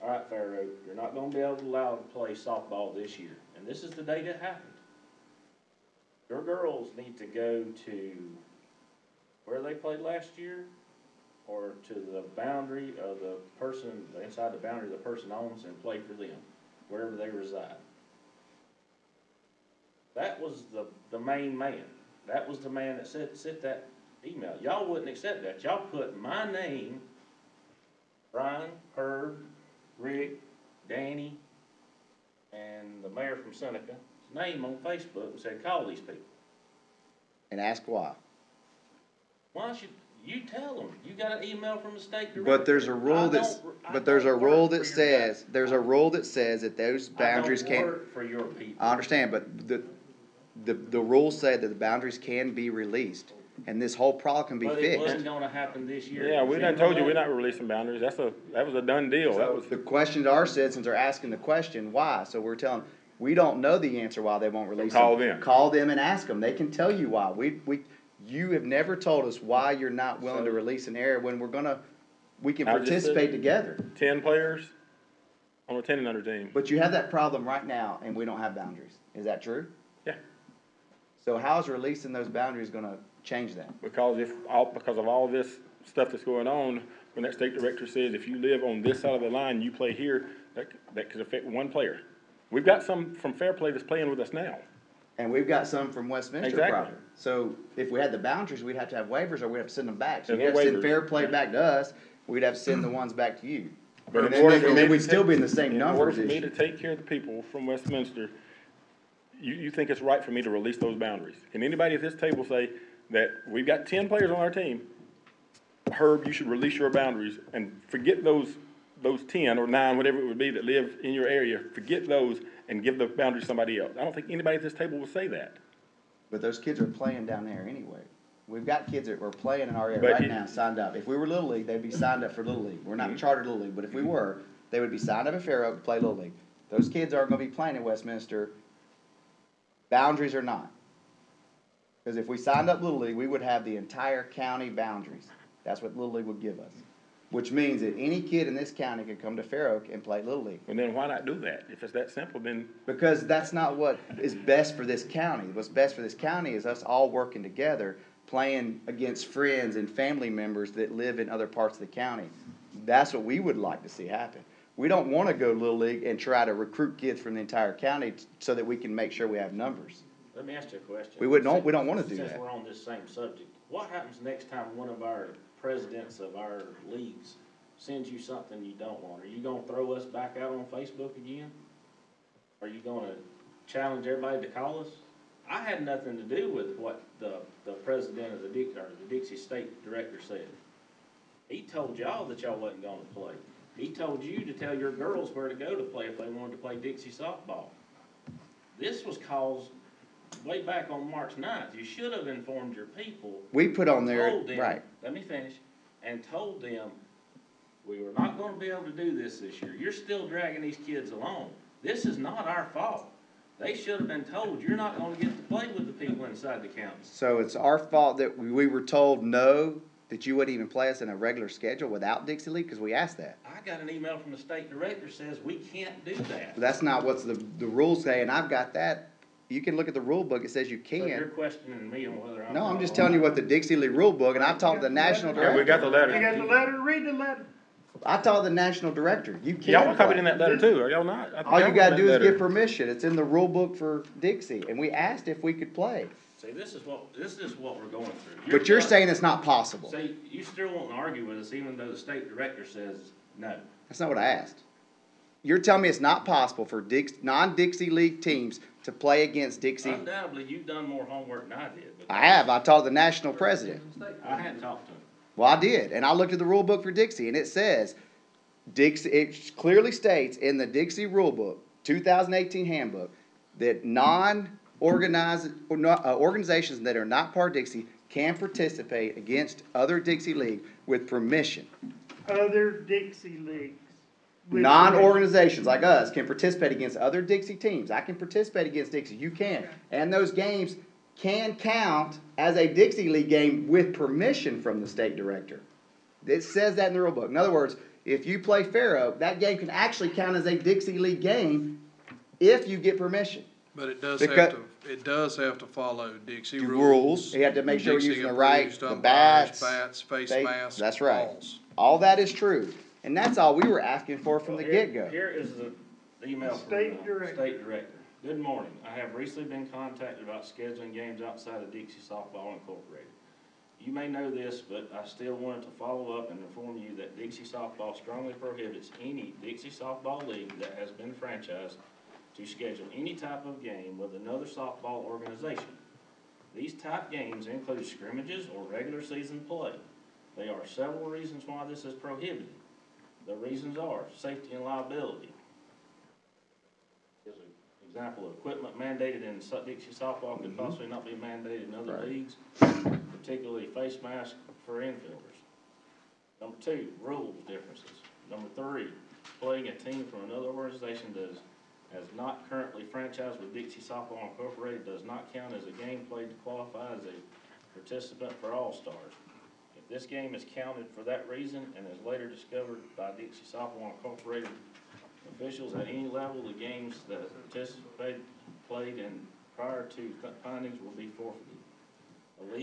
all right, Fair Oak, you're not gonna be able to allow to play softball this year. And this is the date it happened. Your girls need to go to where they played last year, or to the boundary of the person, inside the boundary the person owns, and play for them, wherever they reside. That was the main man. That was the man that sent that email. Y'all wouldn't accept that. Y'all put my name, Brian, Herb, Rick, Danny, and the mayor from Seneca's name on Facebook and said, call these people. And ask why. Why should you tell them? You got an email from the state director. But there's a rule that says, that those boundaries I don't can't. work for your people. I understand, but the rules say that the boundaries can be released, and this whole problem can be But it fixed. wasn't gonna happen this year. Yeah, we done told you we're not releasing boundaries. That was a done deal. That was, The question to our citizens are asking the question, why? So we're telling them, we don't know the answer why they won't release them. Call them. Call them and ask them. They can tell you why. You have never told us why you're not willing to release an area when we can I just said- participate together. 10 players on a 10 and under team. But you have that problem right now, and we don't have boundaries. Is that true? Yeah. So how is releasing those boundaries gonna change that? Because because of all this stuff that's going on, when that state director says, if you live on this side of the line, you play here, that could affect one player. We've got some from Fair Play that's playing with us now. And we've got some from Westminster Exactly. property. So if we had the boundaries, we'd have to have waivers, or we'd have to send them back. So There's you'd have no to send waivers. Fair Play back to us, we'd have to send the ones back to you. But And in order for then me we'd to still take- be in the same In order numbers for me to issue. take care of the people from Westminster, you think it's right for me to release those boundaries? Can anybody at this table say that we've got 10 players on our team, Herb, you should release your boundaries and forget those 10 or 9, whatever it would be, that live in your area, forget those and give the boundaries to somebody else? I don't think anybody at this table will say that. But those kids are playing down there anyway. We've got kids that are playing in our area But right you- now, signed up. If we were Little League, they'd be signed up for Little League. We're not chartered Little League, but if we were, they would be signed up at Fair Oak to play Little League. Those kids aren't gonna be playing in Westminster, boundaries or not. Because if we signed up Little League, we would have the entire county boundaries. That's what Little League would give us. Which means that any kid in this county could come to Fair Oak and play Little League. And then why not do that? If it's that simple, then Because that's not what is best for this county. What's best for this county is us all working together, playing against friends and family members that live in other parts of the county. That's what we would like to see happen. We don't want to go Little League and try to recruit kids from the entire county so that we can make sure we have numbers. Let me ask you a question. We don't wanna do Since that. we're on this same subject, what happens next time one of our presidents of our leagues sends you something you don't want? Are you gonna throw us back out on Facebook again? Are you gonna challenge everybody to call us? I had nothing to do with what the president of the Dixie State Director said. He told y'all that y'all wasn't gonna play. He told you to tell your girls where to go to play if they wanted to play Dixie softball. This was caused way back on March 9th. You should have informed your people. We put on there, Told them, right. let me finish, and told them, we were not gonna be able to do this year. You're still dragging these kids along. This is not our fault. They should have been told, you're not gonna get to play with the people inside the county. So it's our fault that we were told no that you wouldn't even play us in a regular schedule without Dixie League? Because we asked that. I got an email from the state director says we can't do that. But that's not what's the rules say, and I've got that. You can look at the rule book, it says you So you're can. questioning me on whether I'm. No, I'm just telling you what the Dixie League rule book, and I talked to the national Yeah, we director. got the letter. You got the letter, read the letter. I talked to the national director, you Y'all can were copied play. in that letter too, are y'all not? I think All y'all you were gotta in do that is get letter. permission, it's in the rule book for Dixie, and we asked if we could play. See, this is what we're going through. But you're saying it's not possible. See, you still won't argue with us even though the state director says no. That's not what I asked. You're telling me it's not possible for non-Dixie League teams to play against Dixie? Undoubtedly, you've done more homework than I did. But I have, I talked to the national president. I hadn't talked to him. Well, I did, and I looked at the rule book for Dixie, and it says, Dixie, it clearly states in the Dixie rule book, 2018 handbook, that organizations that are not part of Dixie can participate against other Dixie League with permission. Other Dixie leagues. with Non-organizations like us can participate against other Dixie teams. I can participate against Dixie, you can. And those games can count as a Dixie League game with permission from the state director. It says that in the rule book. In other words, if you play Fair Oak, that game can actually count as a Dixie League game if you get permission. But it does Because- it does have to follow Dixie The rules. rules, you have to make sure we're Dixie using the right, approved the umpires, bats. face they- masks, That's right. balls. All that is true. And that's all we were asking for from the Well, here- get-go. Here is the email from State the director. state director. Good morning. I have recently been contacted about scheduling games outside of Dixie Softball Incorporated. You may know this, but I still wanted to follow up and inform you that Dixie Softball strongly prohibits any Dixie Softball league that has been franchised to schedule any type of game with another softball organization. These type games include scrimmages or regular season play. There are several reasons why this is prohibited. The reasons are safety and liability. Here's an example of equipment mandated in Dixie softball could possibly not be mandated in other leagues, particularly face masks for infielders. Number two, rules differences. Number three, playing a team from another organization that is not currently franchised with Dixie Softball Incorporated does not count as a game played to qualify as a participant for All-Stars. If this game is counted for that reason and is later discovered by Dixie Softball Incorporated officials at any level, the games that played in prior to findings will be forfeited. A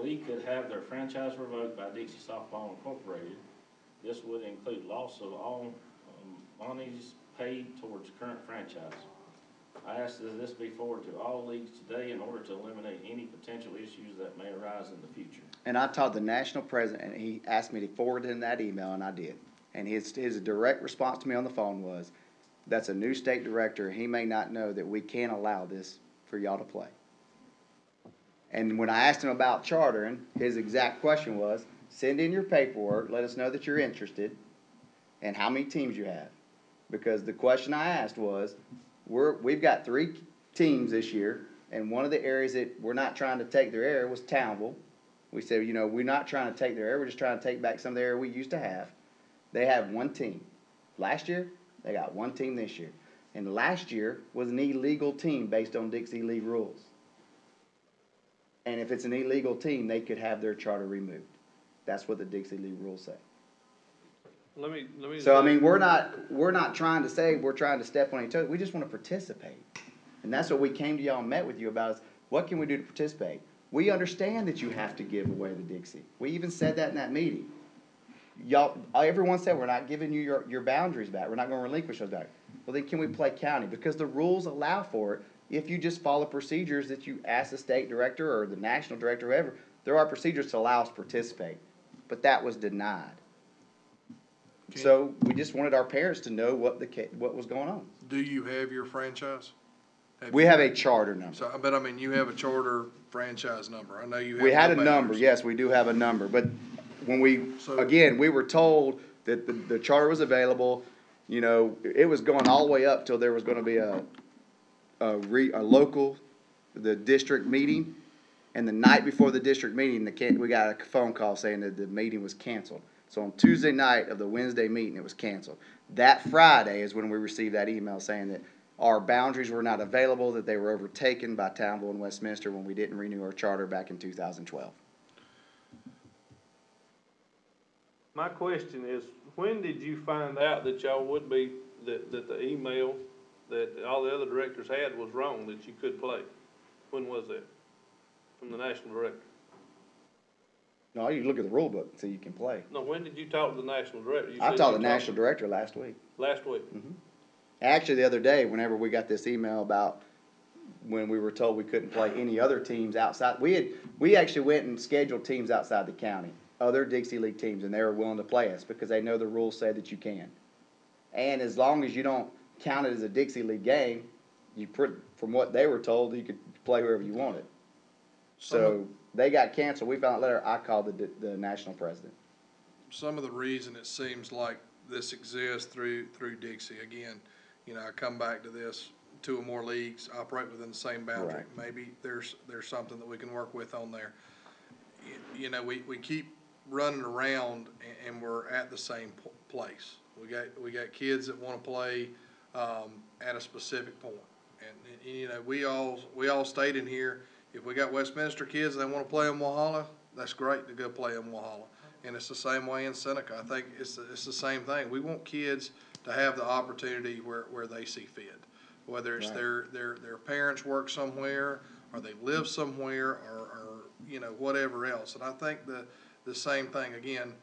league could have their franchise revoked by Dixie Softball Incorporated. This would include loss of all monies paid towards current franchise. I ask that this be forwarded to all leagues today in order to eliminate any potential issues that may arise in the future. And I talked to the national president, and he asked me to forward him that email, and I did. And his direct response to me on the phone was, that's a new state director, he may not know that we can't allow this for y'all to play. And when I asked him about chartering, his exact question was, send in your paperwork, let us know that you're interested, and how many teams you have. Because the question I asked was, we've got 3 teams this year, and one of the areas that we're not trying to take their area was Townville. We said, we're not trying to take their area, we're just trying to take back some of the area we used to have. They have 1 team. Last year, they got 1 team this year. And last year was an illegal team based on Dixie League rules. And if it's an illegal team, they could have their charter removed. That's what the Dixie League rules say. Let me. So, I mean, we're not trying to say we're trying to step on each other. We just want to participate. And that's what we came to y'all and met with you about is what can we do to participate? We understand that you have to give away the Dixie. We even said that in that meeting. Y'all, everyone said we're not giving you your boundaries back. We're not going to relinquish those back. Well, then can we play county? Because the rules allow for it. If you just follow procedures that you ask the state director or the national director, whoever, there are procedures to allow us to participate. But that was denied. So we just wanted our parents to know what was going on. Do you have your franchise? We have a charter number. So, but I mean, you have a charter franchise number. I know you have. We had a no number, banners. yes, we do have a number, but when we were told that the charter was available, it was going all the way up till there was gonna be a local, the district meeting, and the night before the district meeting, we got a phone call saying that the meeting was canceled. So on Tuesday night of the Wednesday meeting, it was canceled. That Friday is when we received that email saying that our boundaries were not available, that they were overtaken by Townville and Westminster when we didn't renew our charter back in 2012. My question is, when did you find out that y'all would be, that the email that all the other directors had was wrong, that you could play? When was that? From the national director? No, you look at the rule book so you can play. No, when did you talk to the national director? You I said talked you to the national director last week. Last week? Actually, the other day, whenever we got this email about when we were told we couldn't play any other teams outside, we actually went and scheduled teams outside the county, other Dixie League teams, and they were willing to play us because they know the rules say that you can. And as long as you don't count it as a Dixie League game, from what they were told, you could play whoever you wanted. So they got canceled. We found out later. I called the national president. Some of the reason it seems like this exists through Dixie, again, you know, I come back to this, 2 or more leagues operate within the same boundary. Right. Maybe there's something that we can work with on there. You know, we keep running around and we're at the same place. We got kids that wanna play, at a specific point. And, you know, we all stayed in here, if we got Westminster kids that wanna play in Walhalla, that's great to go play in Walhalla. And it's the same way in Seneca. I think it's the same thing. We want kids to have the opportunity where they see fit. Whether it's Right. their parents work somewhere, or they live somewhere, or, you know, whatever else. And I think the same thing, again,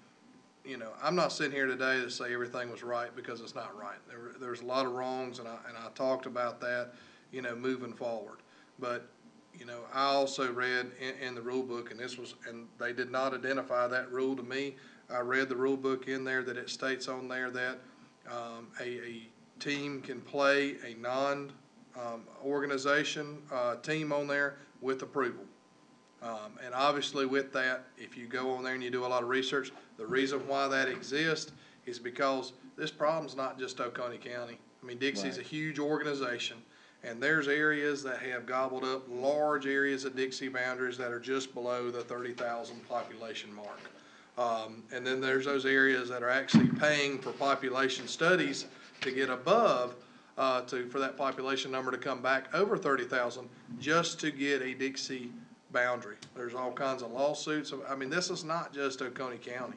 you know, I'm not sitting here today to say everything was right because it's not right. There's a lot of wrongs, and I talked about that, you know, moving forward. But, you know, I also read in the rule book, and they did not identify that rule to me. I read the rule book in there that it states on there that a team can play a organization team on there with approval. And obviously with that, if you go on there and you do a lot of research, the reason why that exists is because this problem's not just Oconee County. I mean, Dixie's a huge organization, and there's areas that have gobbled up large areas of Dixie boundaries that are just below the 30,000 population mark. And then there's those areas that are actually paying for population studies to get above, for that population number to come back over 30,000 just to get a Dixie boundary. There's all kinds of lawsuits. I mean, this is not just Oconee County.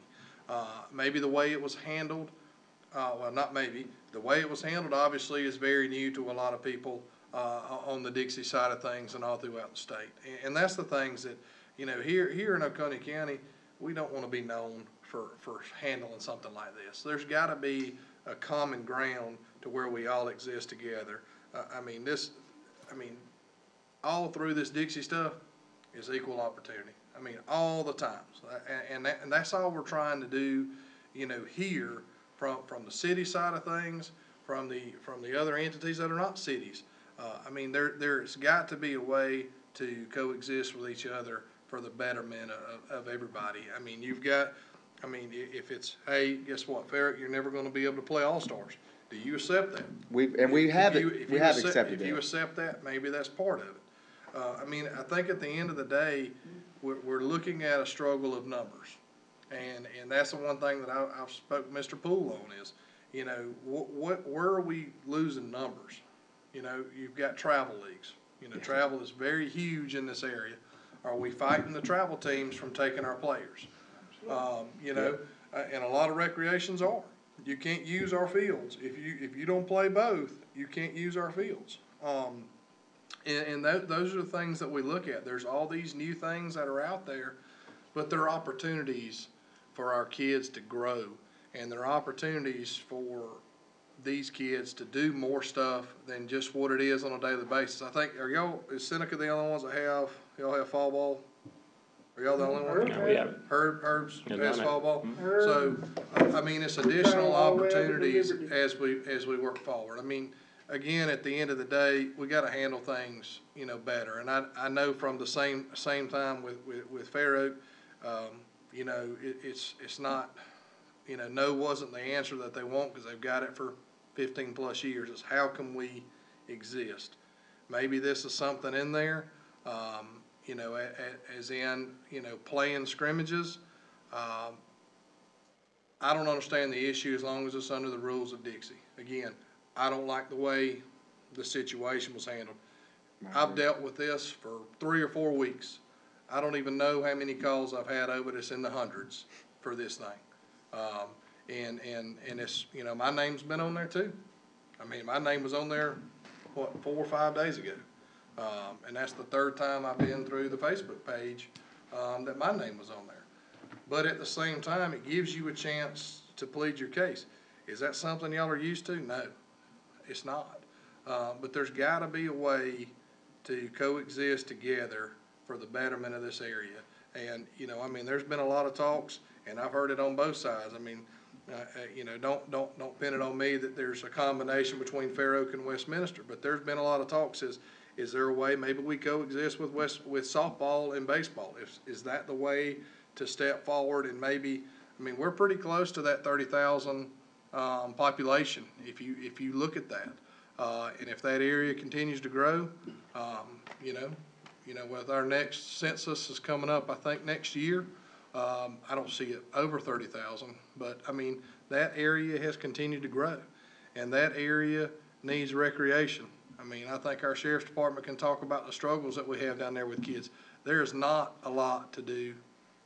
Maybe the way it was handled, well, not maybe, the way it was handled obviously is very new to a lot of people on the Dixie side of things and all throughout the state. And that's the things that, you know, here in Oconee County, we don't want to be known for handling something like this. There's got to be a common ground to where we all exist together. I mean, all through this Dixie stuff is equal opportunity. I mean, all the times. And that's all we're trying to do, you know, here from the city side of things, from the other entities that are not cities. I mean, there's got to be a way to coexist with each other for the betterment of everybody. I mean, if it's, hey, guess what, Farrah, you're never gonna be able to play All-Stars. Do you accept that? We have accepted If you that. accept that, maybe that's part of it. I mean, I think at the end of the day, we're looking at a struggle of numbers. And that's the one thing that I've spoke to Mr. Poole on is, you know, where are we losing numbers? You know, you've got travel leagues. You know, travel is very huge in this area. Are we fighting the travel teams from taking our players? You know, and a lot of recreations are. You can't use our fields. If you don't play both, you can't use our fields. And those are the things that we look at. There's all these new things that are out there, but there are opportunities for our kids to grow, and there are opportunities for these kids to do more stuff than just what it is on a daily basis. I think, is Seneca the only ones that y'all have fall ball? Are y'all the only one? No, we haven't. Herb's Yeah, has no. fall ball? Herb. So, I mean, it's additional opportunities as we work forward. I mean, again, at the end of the day, we gotta handle things, you know, better. And I know from the same time with Fair Oak, you know, it's not, you know, no wasn't the answer that they want because they've got it for 15 plus years. It's how can we exist? Maybe this is something in there, you know, as in, you know, playing scrimmages. I don't understand the issue as long as it's under the rules of Dixie. Again, I don't like the way the situation was handled. I've dealt with this for 3 or 4 weeks. I don't even know how many calls I've had over this in the hundreds for this thing. And it's, you know, my name's been on there too. I mean, my name was on there, what, 4 or 5 days ago. And that's the third time I've been through the Facebook page, that my name was on there. But at the same time, it gives you a chance to plead your case. Is that something y'all are used to? No, it's not. But there's gotta be a way to coexist together for the betterment of this area. And, you know, I mean, there's been a lot of talks, and I've heard it on both sides. I mean, you know, don't pin it on me that there's a combination between Fair Oak and Westminster, but there's been a lot of talks. Is there a way maybe we coexist with softball and baseball? Is that the way to step forward? And maybe, I mean, we're pretty close to that 30,000 population if you look at that, and if that area continues to grow, you know, with our next census is coming up, I think next year. I don't see it over 30,000, but I mean, that area has continued to grow, and that area needs recreation. I mean, I think our sheriff's department can talk about the struggles that we have down there with kids. There is not a lot to do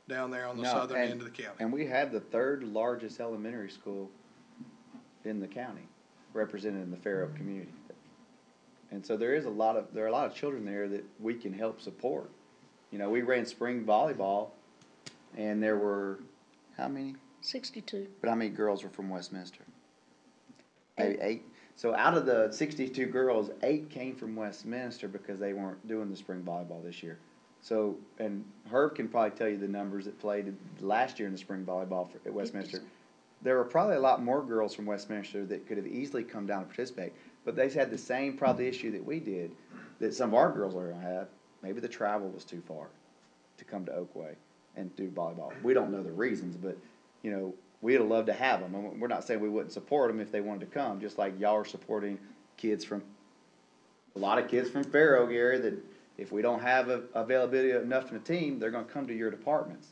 down there on the southern end of the county. And we have the third largest elementary school in the county, represented in the Fair Oak community. And so there are a lot of children there that we can help support. You know, we ran spring volleyball, and there were, how many? 62. But how many girls were from Westminster? Maybe 8. So out of the 62 girls, 8 came from Westminster because they weren't doing the spring volleyball this year. So, and Herb can probably tell you the numbers that played last year in the spring volleyball at Westminster. There were probably a lot more girls from Westminster that could have easily come down and participate, but they had the same probably issue that we did, that some of our girls are going to have. Maybe the travel was too far to come to Oakway and do volleyball. We don't know the reasons, but, you know, we'd have loved to have them. And we're not saying we wouldn't support them if they wanted to come, just like y'all are supporting kids from, a lot of kids from Fair Oak area that if we don't have availability enough in a team, they're going to come to your departments.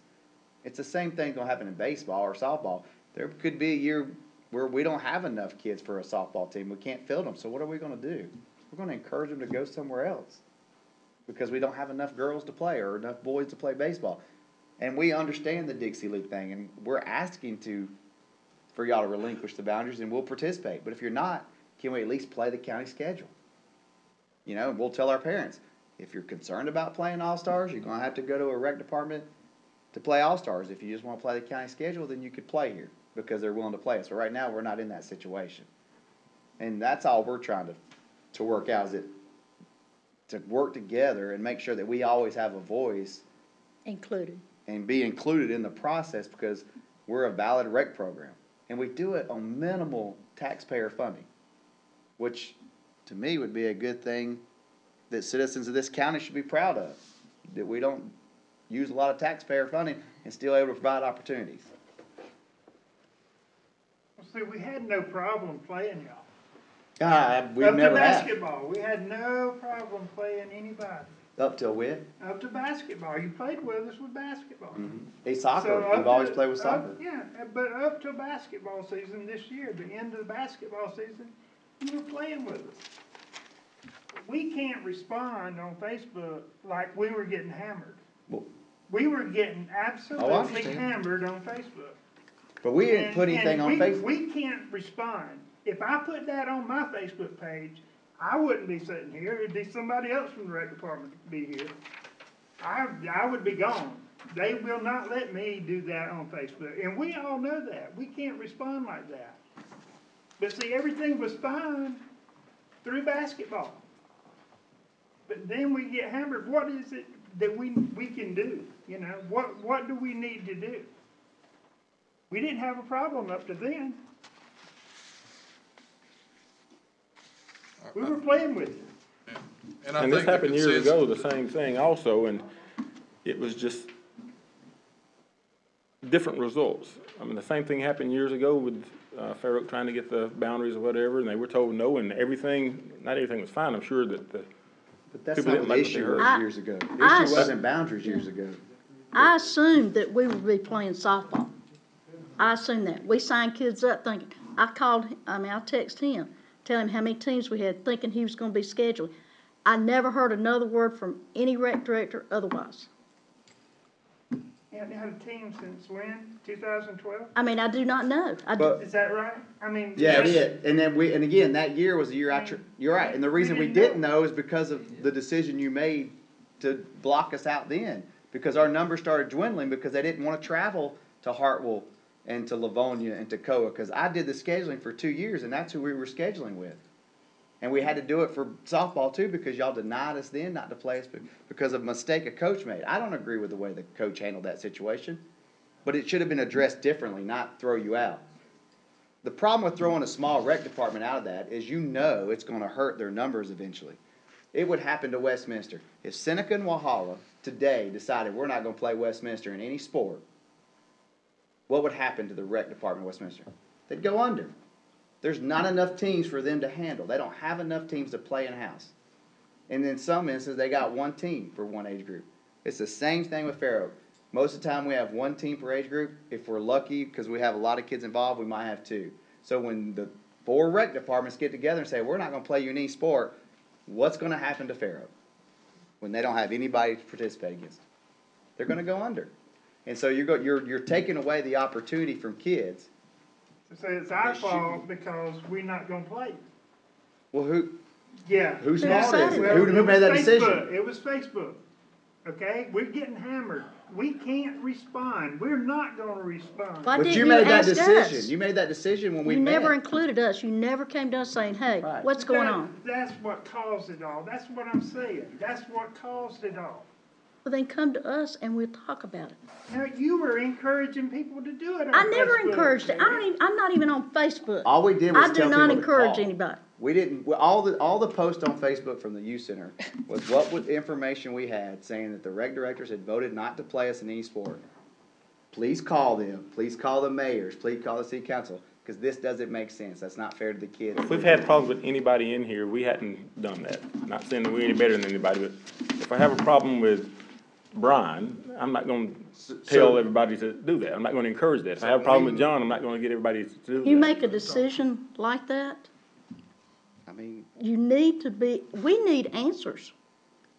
It's the same thing going to happen in baseball or softball. There could be a year where we don't have enough kids for a softball team. We can't fill them. So what are we going to do? We're going to encourage them to go somewhere else because we don't have enough girls to play or enough boys to play baseball. And we understand the Dixie League thing, and we're asking for y'all to relinquish the boundaries, and we'll participate. But if you're not, can we at least play the county schedule? You know, we'll tell our parents, if you're concerned about playing All-Stars, you're going to have to go to a rec department to play All-Stars. If you just want to play the county schedule, then you could play here because they're willing to play us. So right now, we're not in that situation. And that's all we're trying to work out, is to work together and make sure that we always have a voice. Included. And be included in the process because we're a valid rec program. And we do it on minimal taxpayer funding, which to me would be a good thing that citizens of this county should be proud of, that we don't use a lot of taxpayer funding and still able to provide opportunities. Well, see, we had no problem playing y'all. We've never had. Up to basketball, we had no problem playing anybody. Up till when? Up to basketball, you played with us with basketball. Mm-hmm. Hey, soccer, So we've always played with soccer. Yeah, but up to basketball season this year, the end of the basketball season, you were playing with us. We can't respond on Facebook like we were getting hammered. Well, We were getting absolutely understand. hammered on Facebook. but we didn't put anything on Facebook. We can't respond. If I put that on my Facebook page, I wouldn't be sitting here. It'd be somebody else from the rec department be here. I would be gone. They will not let me do that on Facebook. And we all know that. We can't respond like that. But see, everything was fine through basketball. But then we get hammered. What is it that we can do? You know, what do we need to do? We didn't have a problem up to then. We were playing with you. Yeah. I And this think the happened years consensus- ago, the same thing also, and it was just different results. I mean, the same thing happened years ago with Fair Oak trying to get the boundaries or whatever, and they were told no, and everything, not everything was fine. I'm sure that But that's people not didn't what like the what they issue heard. was years ago. The I- issue wasn't boundaries years ago. I assumed that we would be playing softball. I assumed that. We signed kids up thinking, I texted him, tell him how many teams we had, thinking he was gonna be scheduled. I never heard another word from any rec director otherwise. You haven't had a team since when? 2012? I mean, I do not know. But- Is that right? I mean. Yeah, it that's- is. And then and again, that year was the year you're right. And the reason we didn't know is because of the decision you made to block us out then. Because our numbers started dwindling because they didn't want to travel to Hartwell and to Livonia and to Toccoa. Because I did the scheduling for 2 years and that's who we were scheduling with. And we had to do it for softball too because y'all denied us then not to play us because of a mistake a coach made. I don't agree with the way the coach handled that situation, but it should have been addressed differently, not throw you out. The problem with throwing a small rec department out of that is you know it's going to hurt their numbers eventually. It would happen to Westminster. If Seneca and Walhalla today decided we're not going to play Westminster in any sport, what would happen to the rec department of Westminster? They'd go under. There's not enough teams for them to handle. They don't have enough teams to play in-house. And in some instances, they got one team for one age group. It's the same thing with Fair Oak. Most of the time, we have one team per age group. If we're lucky, because we have a lot of kids involved, we might have two. So when the 4 rec departments get together and say, we're not going to play you in any sport, what's going to happen to Fair Oak when they don't have anybody to participate against? They're going to go under. And so you're taking away the opportunity from kids. So it's our fault because we're not gonna play. Well, who? Yeah. Whose Who fault said is it? it? Who made that decision? It was Facebook. Okay, we're getting hammered. We can't respond. We're not gonna respond. Why But didn't you made that ask decision. us? You made that decision when we You met. never included us. You never came to us saying, hey, Right. what's going on? That's what caused it all. That's what I'm saying. That's what caused it all. Well, then come to us and we'll talk about it. Now, you were encouraging people to do it on I never Facebook, encouraged it. Mary. I'm not even on Facebook. All we did was I tell do not people to encourage call. anybody. We didn't. All the posts on Facebook from the youth center was what was information we had saying that the rec directors had voted not to play us in any sport. Please call them. Please call the mayors. Please call the city council because this doesn't make sense. That's not fair to the kids. If we've had problems with anybody in here, we hadn't done that. Not saying that we're any better than anybody, but if I have a problem with Brian, I'm not gonna tell everybody to do that. I'm not gonna encourage that. If I have a problem with John, I'm not gonna get everybody to do that. You make a decision like that, I mean, we need answers.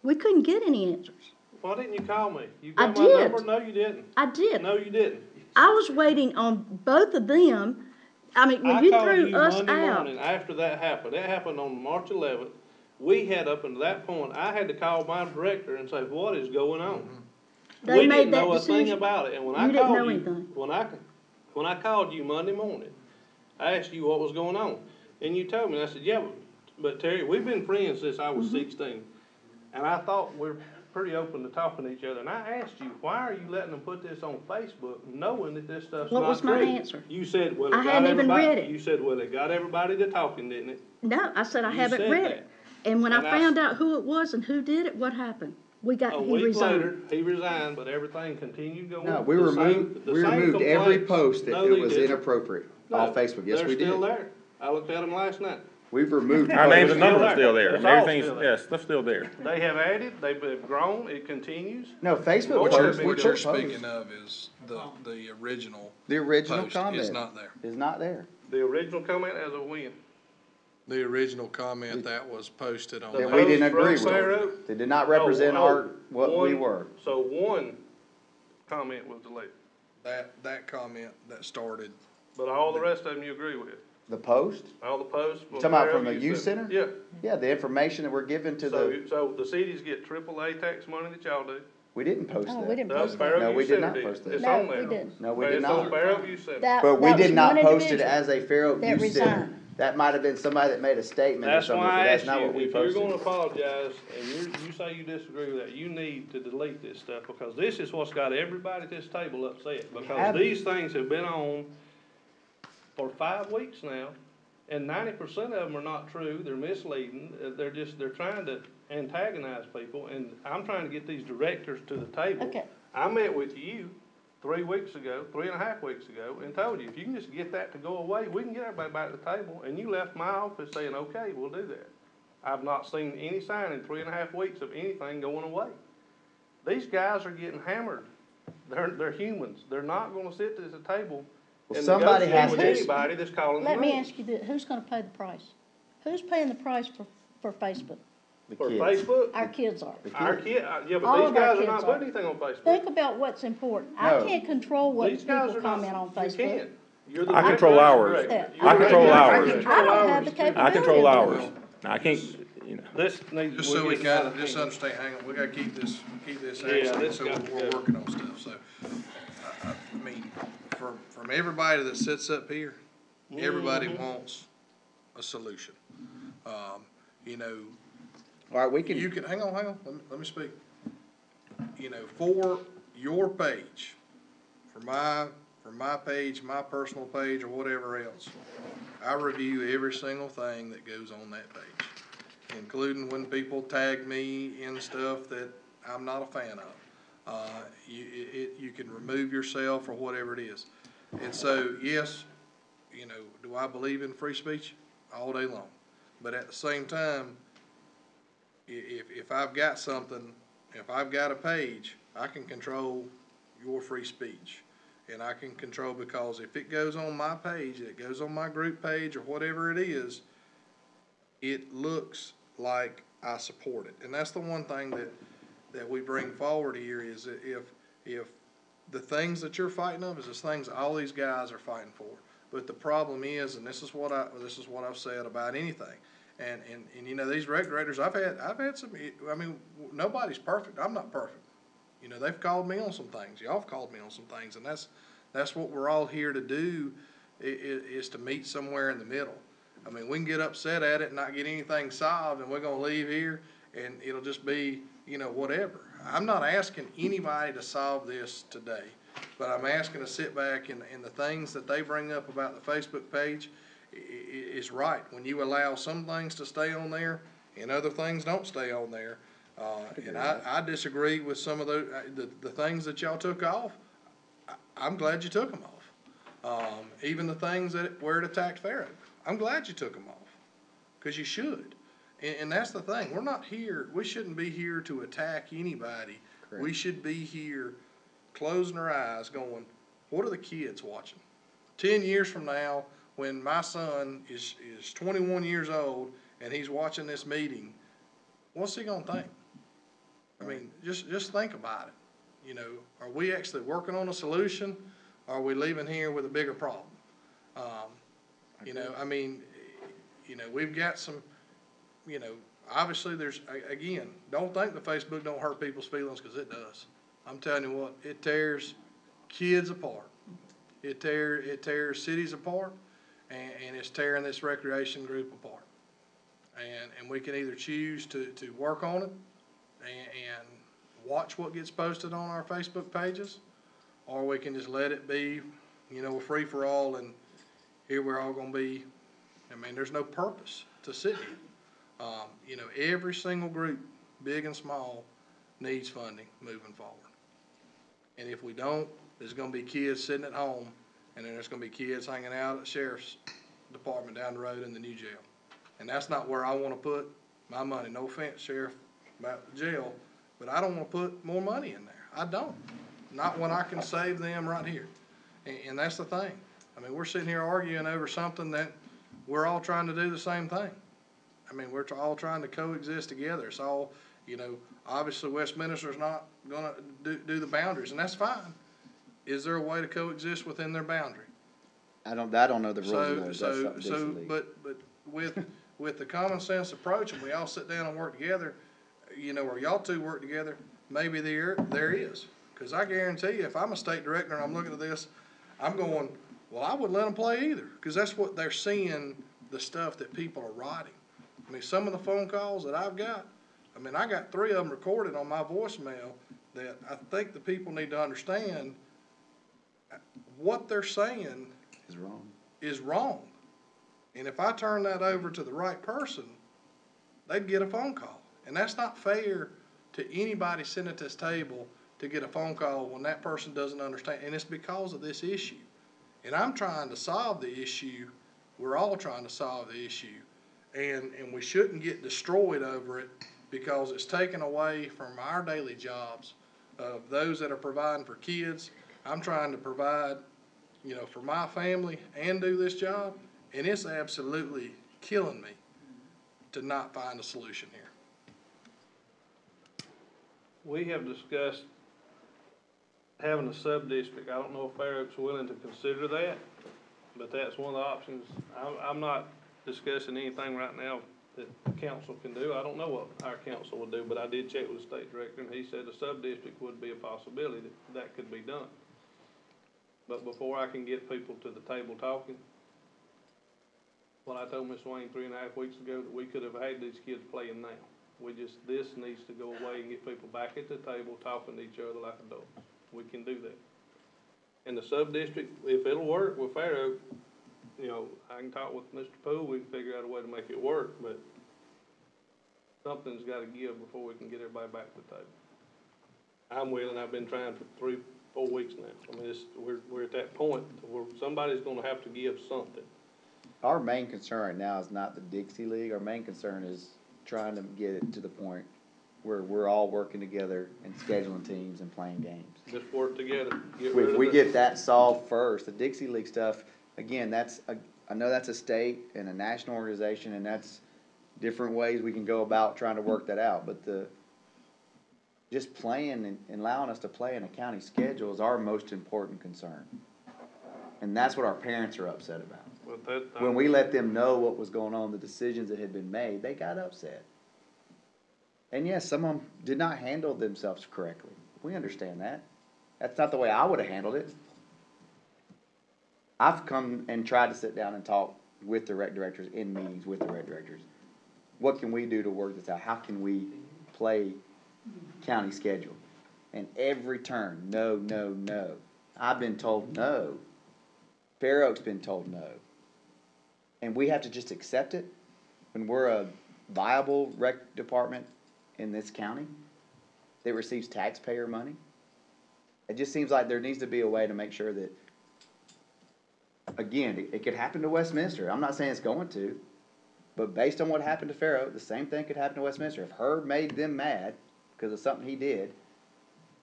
We couldn't get any answers. Why didn't you call me? You I got my did. number? No, you didn't. I did. No, you didn't. I was waiting on both of them. I mean, when I you called threw you us Monday out, morning after that happened. That happened on March 11th. We had up until that point, I had to call my director and say, what is going on? they We made didn't that know a thing decision. about it, and when You I didn't called know you, anything. when I called you Monday morning, I asked you what was going on, and you told me, and I said, yeah, but Terry, we've been friends since I was Mm-hmm. 16, and I thought we're pretty open to talking to each other, and I asked you, why are you letting them put this on Facebook, knowing that this stuff's What not was my true? answer? You said, well, I it got hadn't even everybody, read it. you said, well, it got everybody to talking, didn't it? No, I said I You haven't said read that. it. And when And I I found out who it was and who did it, what happened? A He week resigned. later, he resigned, but everything continued going. no, we The same- removed the same every complaints. post that No, it they was didn't. inappropriate No, off Facebook. Yes, we did. They're still there. I looked at them last night. We've removed. Our names and Still numbers are there. still there, It's and all everything's, still there. yes, stuff's still there. They have added, they've grown, it continues. No, Facebook. What was you're- just- What was you're just posts. speaking of is the original The original post comment is not there. is not there. The original comment as of when? The original comment that was posted on The That there. we didn't post agree from Fair with. Oak? They did not represent what we one- were. So one comment was deleted, That comment that started, but all the rest of them you agree with? The post? All the posts? You talking about Fair from Oak the youth center? Yeah. Yeah, the information that we're given to the, So the cities get AAA tax money that y'all do? we didn't post Oh, we that. didn't No, post Fair that. Oak No, we Youth did Center not did. post that. It's No, on we there. didn't. No, we did It's on not. Fair Oak Youth Center. But we that did was not one post it individual. as a Fair Oak that Youth Center. resigned. That might have been somebody that made a statement or That's something, why but I that's asked not what you, we if you're gonna posted. apologize and you say you disagree with that, you need to delete this stuff, because this is what's got everybody at this table upset. Because have- these things have been on for 5 weeks now, and 90% of them are not true, they're misleading, they're trying to antagonize people, and I'm trying to get these directors to the table. Okay. I met with you 3 weeks ago, 3.5 weeks ago, and told you, if you can just get that to go away, we can get everybody back to the table, and you left my office saying, okay, we'll do that. I've not seen any sign in 3.5 weeks of anything going away. These guys are getting hammered. They're humans. They're not gonna sit at the table Well, and somebody negotiate has with to- anybody that's calling them Let me names. ask you this, who's gonna pay the price? Who's paying the price for Facebook? For kids. Facebook? Our kids are. Our kid, yeah, All but these of our guys are kids not are. putting anything on Facebook. Think about what's important. I No. can't control what These guys people are not. comment on You Facebook. can. You're the I control recreation ours. director. Yeah. You're I the control recreation ours. director. I don't have the too. capability. I control of ours. doing Now, I can't, you know. This needs, Just we're so we getting out of just hand. understand, hang on, we gotta keep this Yeah, action, this so got to we're go. working on stuff, so. I mean, from everybody that sits up here, everybody wants a solution. You know, All right, we can. you can, hang on, let me speak. You know, for your page, for my page, my personal page, or whatever else, I review every single thing that goes on that page, including when people tag me in stuff that I'm not a fan of. You can remove yourself or whatever it is. And so, yes, you know, do I believe in free speech? All day long. But at the same time, if I've got something, if I've got a page, I can control your free speech. And I can control, because if it goes on my page, it goes on my group page or whatever it is, it looks like I support it. And that's the one thing that we bring forward here is that if the things that you're fighting of is the things all these guys are fighting for. But the problem is, and this is what I've said about anything. And you know, these rec directors, I've had some, I mean, nobody's perfect. I'm not perfect. You know, they've called me on some things. Y'all have called me on some things, and that's what we're all here to do, is to meet somewhere in the middle. I mean, we can get upset at it and not get anything solved, and we're gonna leave here, and it'll just be, you know, whatever. I'm not asking anybody to solve this today, but I'm asking to sit back and the things that they bring up about the Facebook page is right. When you allow some things to stay on there and other things don't stay on there, and I disagree with some of the things that y'all took off. I'm glad you took them off. Even the things where it attacked Pharaoh, I'm glad you took them off, because you should. And that's the thing. We're not here. We shouldn't be here to attack anybody. Correct. We should be here closing our eyes going, what are the kids watching? 10 years from now, when my son is 21 years old and he's watching this meeting, what's he gonna think? I mean, just think about it. You know, are we actually working on a solution? Or are we leaving here with a bigger problem? You know, I mean, you know, we've got some, you know, obviously there's, again, don't think the Facebook don't hurt people's feelings, because it does. I'm telling you what, it tears kids apart. It tears cities apart, and it's tearing this recreation group apart. And we can either choose to work on it and watch what gets posted on our Facebook pages, or we can just let it be, you know, a free-for-all, and here we're all gonna be. I mean, there's no purpose to sit here. You know, every single group, big and small, needs funding moving forward. And if we don't, there's gonna be kids sitting at home, and then there's gonna be kids hanging out at the sheriff's department down the road in the new jail. And that's not where I wanna put my money. No offense, Sheriff, about the jail, but I don't wanna put more money in there. I don't. Not when I can save them right here. And that's the thing. I mean, we're sitting here arguing over something that we're all trying to do the same thing. I mean, we're all trying to coexist together. It's all, you know, obviously Westminster's not gonna do the boundaries, and that's fine. Is there a way to coexist within their boundary? I don't know the rules of those. That's So, something decently. but with the common sense approach, and we all sit down and work together, you know, or y'all two work together, maybe there is. Cause I guarantee you, if I'm a state director and I'm looking at this, I'm going, well, I wouldn't let them play either, cause that's what they're seeing, the stuff that people are writing. I mean, some of the phone calls that I've got, I mean, I got 3 of them recorded on my voicemail that I think the people need to understand what they're saying is wrong. And if I turn that over to the right person, they'd get a phone call. And that's not fair to anybody sitting at this table to get a phone call when that person doesn't understand. And it's because of this issue. And I'm trying to solve the issue. We're all trying to solve the issue. And we shouldn't get destroyed over it, because it's taken away from our daily jobs of those that are providing for kids. I'm trying to provide, you know, for my family and do this job, and it's absolutely killing me to not find a solution here. we have discussed having a sub-district. I don't know if Fair Oak's willing to consider that, but that's one of the options. I'm not discussing anything right now that the council can do. I don't know what our council would do, but I did check with the state director, and he said a sub-district would be a possibility that could be done. But before I can get people to the table talking, well, I told Ms. Swain 3.5 weeks ago that we could have had these kids playing now. This needs to go away and get people back at the table talking to each other like adults. We can do that. And the sub-district, if it'll work with Fair Oak, you know, I can talk with Mr. Poole, we can figure out a way to make it work, but something's gotta give before we can get everybody back to the table. I'm willing, I've been trying for 3-4 weeks now. I mean, we're at that point where somebody's gonna have to give something. Our main concern right now is not the Dixie League. Our main concern is trying to get it to the point where we're all working together and scheduling teams and playing games. Just work together. If we get that solved first, the Dixie League stuff, again, I know that's a state and a national organization, and that's different ways we can go about trying to work that out, but just playing and allowing us to play in a county schedule is our most important concern. And that's what our parents are upset about. When we let them know what was going on, the decisions that had been made, they got upset. And yes, some of them did not handle themselves correctly. We understand that. That's not the way I would have handled it. I've come and tried to sit down and talk with the rec directors, in meetings with the rec directors. What can we do to work this out? How can we play county schedule? And every turn, no, no, no. I've been told no. Fair Oak's been told no. And we have to just accept it when we're a viable rec department in this county that receives taxpayer money. It just seems like there needs to be a way to make sure that, again, it could happen to Westminster. I'm not saying it's going to, but based on what happened to Fair Oak, the same thing could happen to Westminster. If Herb made them mad because of something he did,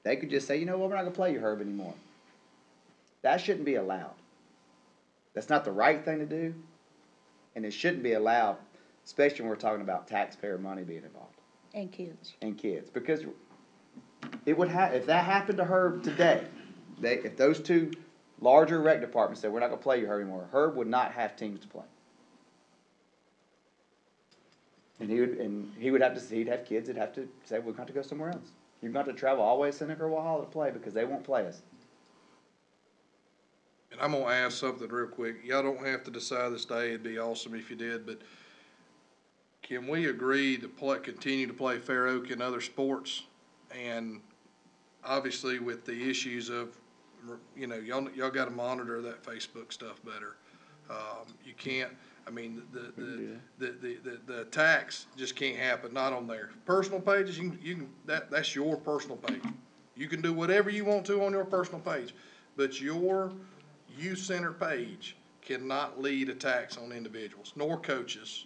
they could just say, you know what, we're not going to play you, Herb, anymore. That shouldn't be allowed. That's not the right thing to do, and it shouldn't be allowed, especially when we're talking about taxpayer money being involved. And kids. And kids, because it would if that happened to Herb today, if those two larger rec departments said, we're not gonna play you, Herb, anymore, Herb would not have teams to play. And he'd have kids that'd have to say, we're going to go somewhere else. You're going to travel all the way to Seneca or Walhalla to play because they won't play us. And I'm gonna ask something real quick. Y'all don't have to decide this day. It'd be awesome if you did, but can we agree to continue to play Fair Oak in other sports? And obviously with the issues of, you know, y'all gotta monitor that Facebook stuff better. You can't, I mean, the attacks just can't happen, not on there. Personal pages, you can, that's your personal page. You can do whatever you want to on your personal page, but your youth center page cannot lead attacks on individuals, nor coaches,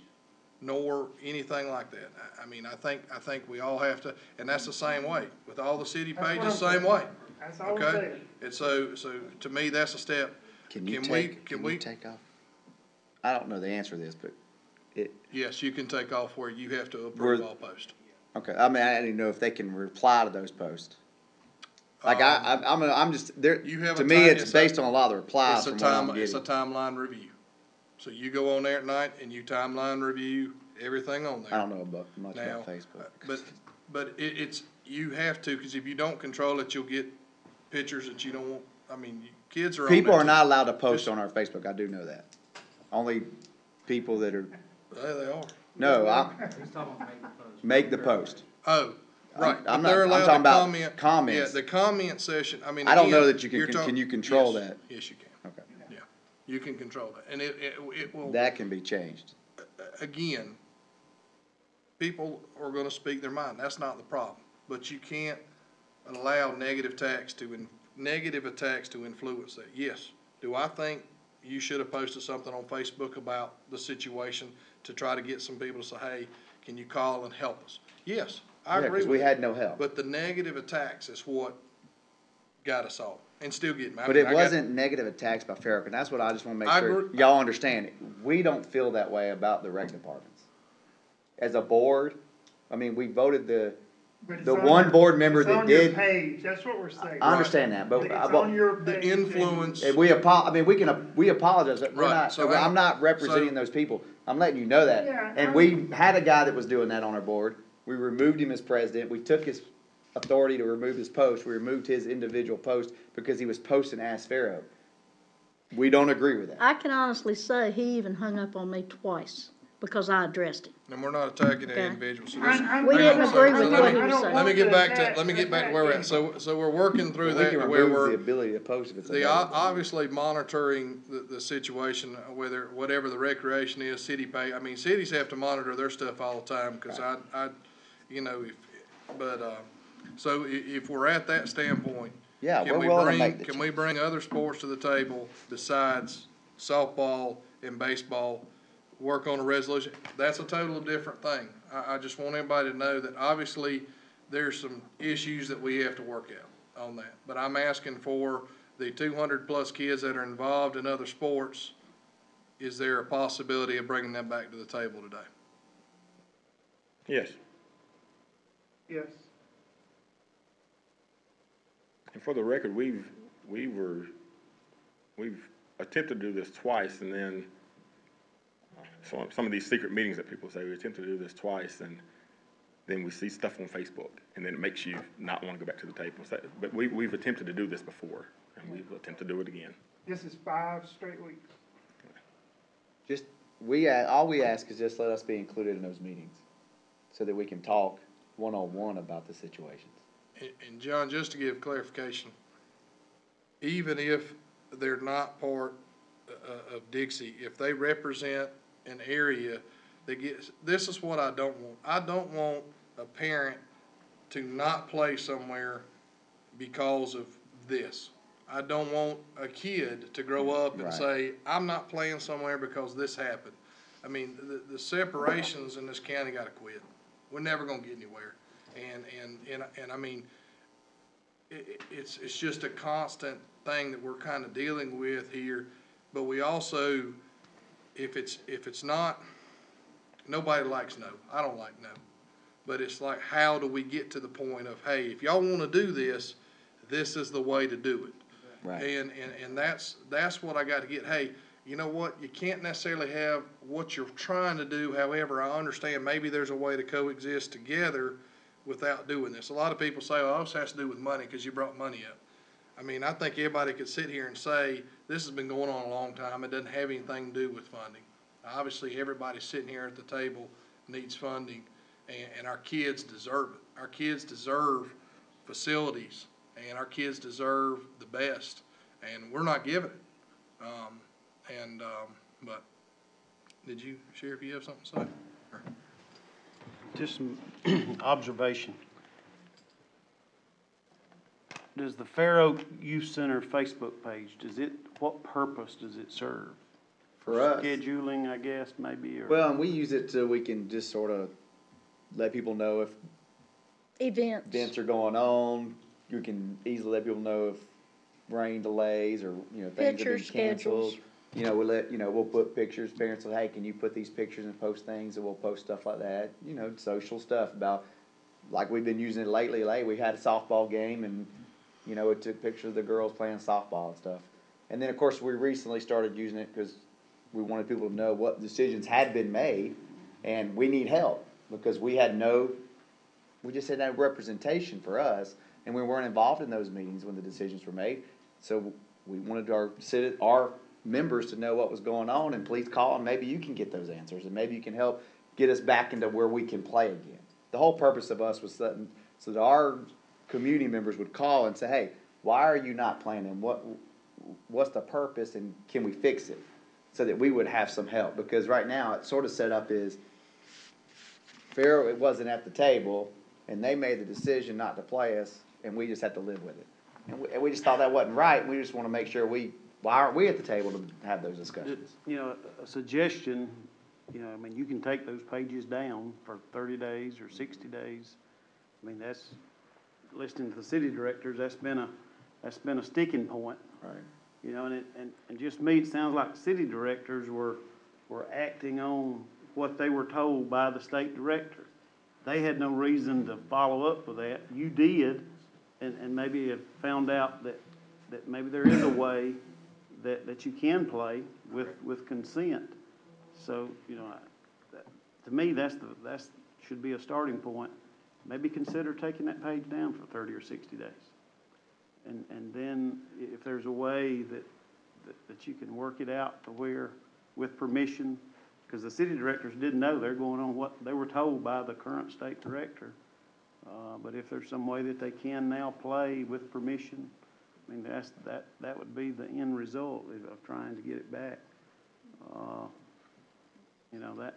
nor anything like that. I mean, I think we all have to, and that's the same way with all the city pages, same way. That's all I'm Okay, saying. and so to me, that's a step. Can you take off? I don't know the answer to this, but Yes, you can take off where you have to approve all posts. okay. I mean, I didn't know if they can reply to those posts. Like I'm just there. You have to a me, time- it's based on a lot of the replies from what I'm It's a getting. timeline review. So you go on there at night and you timeline review everything on there. I don't know much Now, about Facebook. but it's, you have to, because if you don't control it, you'll get pictures that you don't want. I mean, kids are on People there are too. not allowed to post on our Facebook. I do know that. Only people that are. Yeah, they are. No, make the post. Oh, right. I'm But they're not- I'm allowed talking to about comment. comments. Yeah, the comment section, I mean. I don't know again, that you you're can. talking- Can you control yes, that? Yes, you can. Okay. Yeah, you can control that, and it will. That can be changed. Again, people are gonna speak their mind, that's not the problem, but you can't allow negative attacks to influence that. Yes, do I think you should have posted something on Facebook about the situation to try to get some people to say, hey, can you call and help us? Yes, I Yeah, agree because with we that. had no help. But the negative attacks is what got us all, and still get me. I But mean, it I got- wasn't negative attacks by Farrakhan, and that's what I just wanna make I sure agree. y'all understand. We don't feel that way about the rec departments. As a board, I mean, we voted the But it's The on one your- board member it's that on your did- page, that's what we're saying. I understand that, but, It's on your The page. influence. and I mean, we apologize, we're Right, not, so I'm not representing so- those people, I'm letting you know that. Yeah, And we had a guy that was doing that on our board, we removed him as president, we took his authority to remove his post, we removed his individual post because he was posting Ask Pharaoh. We don't agree with that. I can honestly say he even hung up on me twice because I addressed him. And we're not attacking that Okay. individual, so I- this. I'm- We didn't so- agree so with let what me- he was saying. Let me get back to, attack- let me get back to where we're at, so we're working through We that, can to where remove the we're, ability to post if it's the, available. obviously monitoring the situation, whether, whatever the recreation is, city pay, I mean, cities have to monitor their stuff all the time, cause you know, so if we're at that standpoint. Yeah, can we're we willing to bring- make the Can we bring other sports to the table besides softball and baseball, work on a resolution? That's a totally different thing. I just want everybody to know that obviously there's some issues that we have to work out on that. But I'm asking for the 200+ kids that are involved in other sports, is there a possibility of bringing them back to the table today? Yes. Yes. And for the record, we've attempted to do this twice, and then some of these secret meetings that people say, we attempted to do this twice, and then we see stuff on Facebook, and then it makes you not want to go back to the table. So, but we've attempted to do this before, and we'll attempt to do it again. This is 5 straight weeks. Just, all we ask is just let us be included in those meetings, so that we can talk one-on-one about the situations. And John, just to give clarification, even if they're not part of Dixie, if they represent an area that gets, this is what I don't want. I don't want a parent to not play somewhere because of this. I don't want a kid to grow up and Right. say, I'm not playing somewhere because this happened. I mean, the separations in this county gotta quit. We're never gonna get anywhere. And I mean, it's just a constant thing that we're kind of dealing with here. But we also, if it's not, nobody likes no. I don't like no. But it's like, how do we get to the point of, hey, if y'all want to do this, this is the way to do it. Right. And that's what I got to get. Hey, you know what? You can't necessarily have what you're trying to do. However, I understand maybe there's a way to coexist together without doing this. A lot of people say, oh, this has to do with money because you brought money up. I mean, I think everybody could sit here and say, this has been going on a long time. It doesn't have anything to do with funding. Obviously, everybody sitting here at the table needs funding, and our kids deserve it. Our kids deserve facilities, and our kids deserve the best, and we're not giving it. But did you, Sheriff, you have something to say? Or- Just some observation. Does the Fair Oak Youth Center Facebook page, what purpose does it serve? For us. Scheduling, I guess, maybe, or? Well, and we use it so we can just sort of let people know if Events. events are going on. You can easily let people know if rain delays or, things have been Pictures, canceled. schedules. We'll put pictures, parents will, hey, can you put these pictures and post things, and we'll post stuff like that, social stuff about, like we've been using it lately, we had a softball game and, it took pictures of the girls playing softball and stuff. And then, of course, we recently started using it because we wanted people to know what decisions had been made, and we need help, because we just had no representation for us, and we weren't involved in those meetings when the decisions were made. So we wanted our members to know what was going on, and please call, and maybe you can get those answers, and maybe you can help get us back into where we can play again. The whole purpose of us was so that our community members would call and say, hey, why are you not playing, and what's the purpose, and can we fix it? So that we would have some help, because right now it's sort of set up is Pharaoh, it wasn't at the table, and they made the decision not to play us, and we just had to live with it. And we just thought that wasn't right. We just want to make sure why aren't we at the table to have those discussions? A suggestion, you can take those pages down for 30 days or 60 days. That's, listening to the city directors, that's been a sticking point. Right. And just me, it sounds like city directors were acting on what they were told by the state director. they had no reason to follow up with that. You did, and maybe have found out that maybe there is a way that you can play with consent. So, you know, to me, that's should be a starting point. Maybe consider taking that page down for 30 or 60 days. And then if there's a way that you can work it out to where, with permission, because the city directors didn't know, they're going on what they were told by the current state director. But if there's some way that they can now play with permission, I mean, that would be the end result of trying to get it back. You know,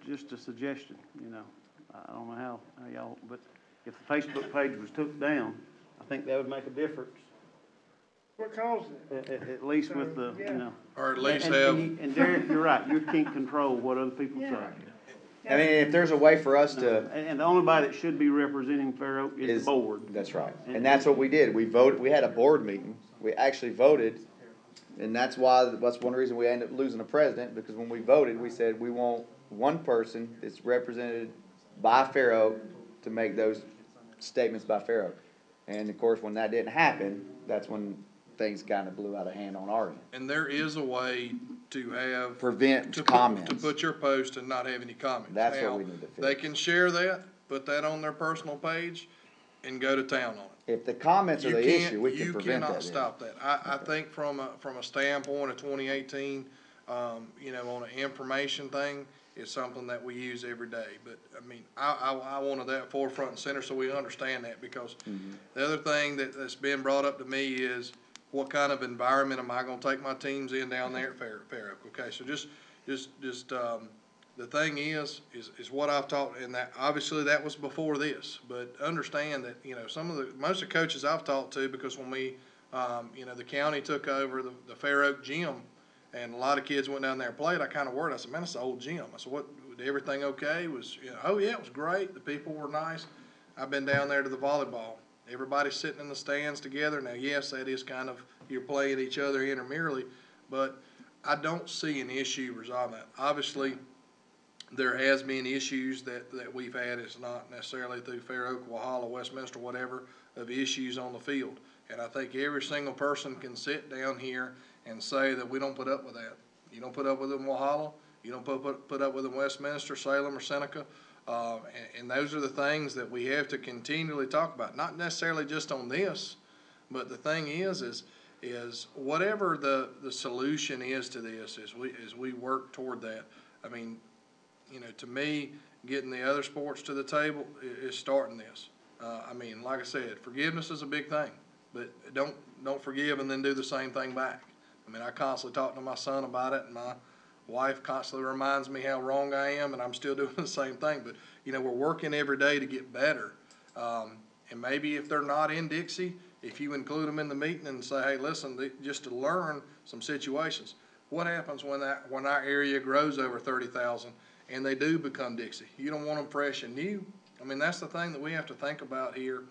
just a suggestion, you know. I don't know how y'all, but if the Facebook page was took down, I think that would make a difference. What caused it? At least with the, you know. Or at least And- have. And Derek, you're right, you can't control what other people say. Yeah. I mean, if there's a way for us to, And the only body that should be representing Fair Oak is the board. that's right. And that's what we did. We voted, we had a board meeting. We actually voted. And that's one reason we ended up losing a president, because when we voted, we said we want one person that's represented by Fair Oak to make those statements by Fair Oak. And of course, when that didn't happen, that's when things kind of blew out of hand on our end. And there is a way to have. Prevent to comments. To put your post and not have any comments. That's what Now, we need to fix. they can share that, put that on their personal page, and go to town on it. If the comments are You the can't- issue, we can prevent that. You cannot then. stop that. I think from a standpoint of 2018, you know, on an information thing, it's something that we use every day. But, I mean, I wanted that forefront and center so we understand that, because the other thing that's been brought up to me is, what kind of environment am I gonna take my teams in down there at Fair Oak? Okay, so just, the thing is what I've taught, and that, obviously that was before this, but understand that, you know, most of the coaches I've talked to, because when we, you know, the county took over the Fair Oak gym, and a lot of kids went down there and played, I kinda worried. I said, man, it's an old gym. I said, everything okay? Oh yeah, it was great. The people were nice. I've been down there to the volleyball. Everybody's sitting in the stands together. Now, yes, that is kind of, you're playing each other intramurally, but I don't see an issue resolving that. Obviously, there has been issues that we've had. It's not necessarily through Fair Oak, Walhalla, Westminster, whatever, of issues on the field. And I think every single person can sit down here and say that we don't put up with that. You don't put up with it in Walhalla. You don't put up with it in Westminster, Salem, or Seneca. And those are the things that we have to continually talk about, not necessarily just on this, but the thing is whatever the solution is to this, as we work toward that. I mean, you know, to me, getting the other sports to the table is starting this. I mean, like I said, forgiveness is a big thing, but don't forgive and then do the same thing back. I mean, I constantly talk to my son about it, and my wife constantly reminds me how wrong I am, and I'm still doing the same thing. But, you know, we're working every day to get better. And maybe if they're not in Dixie, if you include them in the meeting and say, hey, listen, just to learn some situations. What happens when our area grows over 30,000 and they do become Dixie? You don't want them fresh and new. I mean, that's the thing that we have to think about here,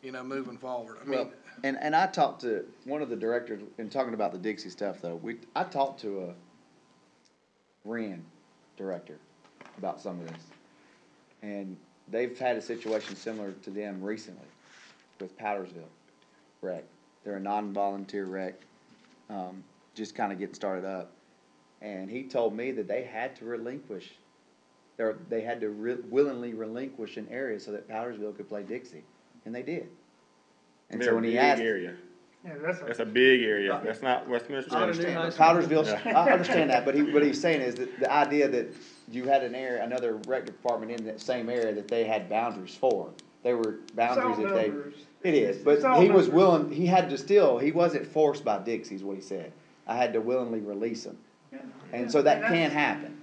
you know, moving forward. I mean, Well, and I talked to one of the directors, in talking about the Dixie stuff though, I talked to a REN director about some of this. And they've had a situation similar to them recently with Powdersville rec. They're a non-volunteer rec, just kind of getting started up. And he told me that they had to willingly relinquish an area so that Powdersville could play Dixie, and they did. And They're so a when big he asked, area. Yeah, That's a big area. That's not Westminster. I understand, Powdersville, I understand that, but what he's saying is that the idea that you had another rec department in that same area that they had boundaries for. They were boundaries that they. numbers. It is, but It's all he was numbers. willing, he wasn't forced by Dixie is what he said. I had to willingly release him. And so that can happen.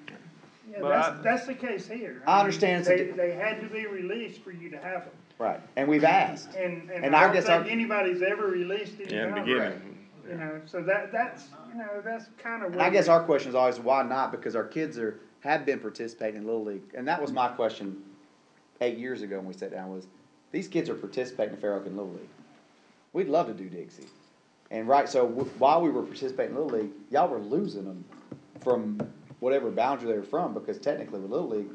Yeah, But that's the case here. I understand it's They had to be released for you to have them. Right, and we've asked. And And I I don't guess think our- anybody's ever released any Yeah, in the boundaries. beginning. You know, so that's, you know, that's kind of. And I guess our question is always, why not? Because our kids have been participating in Little League. And that was my question 8 years ago when we sat down was, these kids are participating in Fair Oak and Little League. We'd love to do Dixie. And so while we were participating in Little League, y'all were losing them from whatever boundary they were from, because technically with Little League,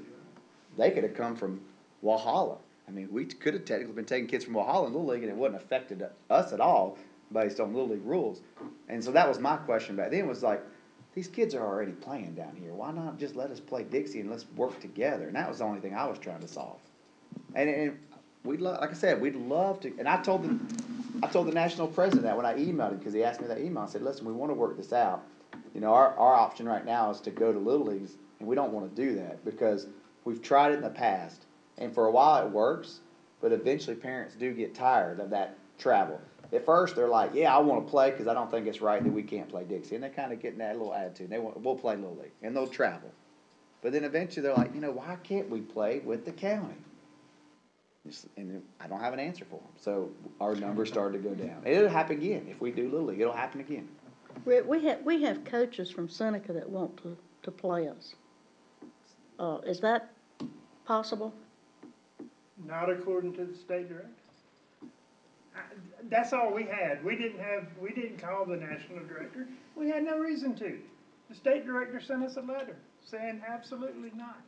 they could have come from Walhalla. I mean, we could have technically been taking kids from Walhalla in Little League, and it wouldn't have affected us at all based on Little League rules. And so that was my question back then, was like, these kids are already playing down here. Why not just let us play Dixie and let's work together? And that was the only thing I was trying to solve. And we'd like I said, we'd love to. And I told the national president that when I emailed him, because he asked me that email. I said, listen, we want to work this out. You know, our option right now is to go to Little Leagues, and we don't want to do that because we've tried it in the past. And for a while it works, but eventually parents do get tired of that travel. At first, they're like, yeah, I want to play because I don't think it's right that we can't play Dixie. And they kind of get in that little attitude. We'll play Little League, and they'll travel. But then eventually they're like, you know, why can't we play with the county? And I don't have an answer for them. So our numbers started to go down. And it'll happen again. If we do Little League, it'll happen again. We have coaches from Seneca that want to play us. Is that possible? Not according to the state director. That's all we had. We didn't call the national director. We had no reason to. The state director sent us a letter saying absolutely not.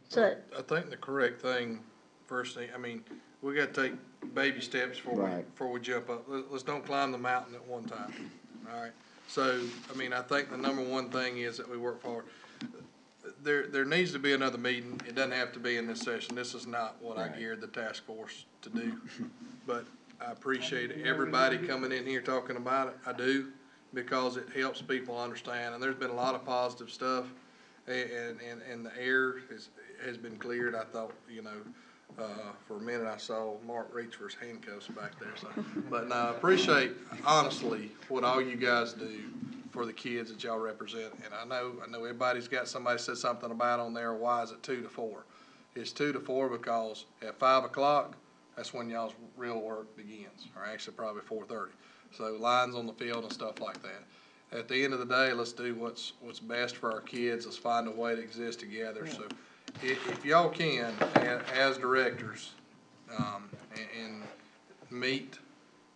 So, I think the correct thing, first thing, I mean, we gotta take baby steps before we jump up. Let's don't climb the mountain at one time, all right? So, I mean, I think the number one thing is that we work forward. There needs to be another meeting. It doesn't have to be in this session. This is not what I geared the task force to do. But I appreciate everybody coming in here talking about it. I do, because it helps people understand. And there's been a lot of positive stuff, and the air has been cleared. I thought, you know, for a minute I saw Mark reach for his handcuffs back there. So, but no, I appreciate honestly what all you guys do for the kids that y'all represent. And I know everybody's got somebody said something about on there, why is it 2 to 4? It's 2 to 4 because at 5 o'clock, that's when y'all's real work begins, or actually probably 4:30. So lines on the field and stuff like that. At the end of the day, let's do what's best for our kids. Let's find a way to exist together. So if y'all can, as directors, and meet,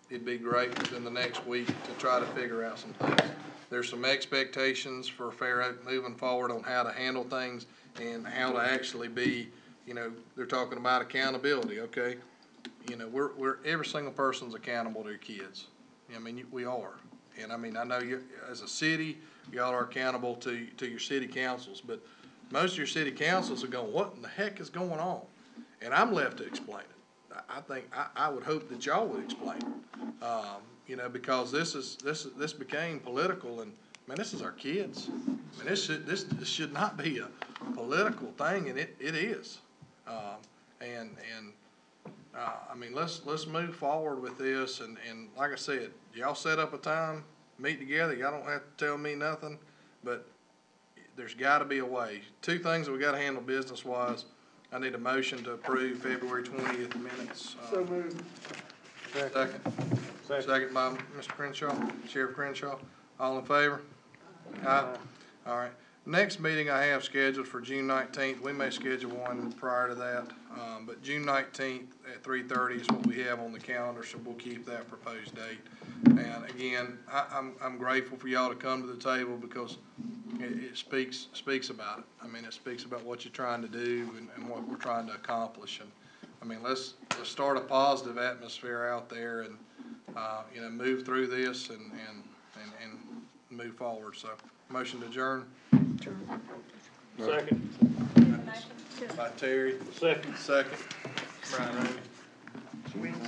it'd be great within the next week to try to figure out some things. There's some expectations for Fair Oak moving forward on how to handle things and how to actually be, you know, they're talking about accountability, okay? You know, we're every single person's accountable to their kids. I mean, we are. And I mean, I know you, as a city, y'all are accountable to your city councils, but most of your city councils are going, what in the heck is going on? And I'm left to explain it. I think, I would hope that y'all would explain it. You know, because this became political, and man, this is our kids. I mean, this should not be a political thing, and it is. I mean, let's move forward with this, and like I said, y'all set up a time, meet together. Y'all don't have to tell me nothing, but there's got to be a way. 2 things that we got to handle business-wise. I need a motion to approve February 20th minutes. So moved. Second by Mr. Crenshaw, Sheriff Crenshaw. All in favor? Aye. All right. Next meeting I have scheduled for June 19th. We may schedule one prior to that, but June 19th at 3:30 is what we have on the calendar, so we'll keep that proposed date. And again, I'm grateful for y'all to come to the table because it speaks about it. I mean, it speaks about what you're trying to do and what we're trying to accomplish. And I mean, let's start a positive atmosphere out there and you know, move through this and move forward. So, motion to adjourn. Second. By Terry. Second. Brian Roney.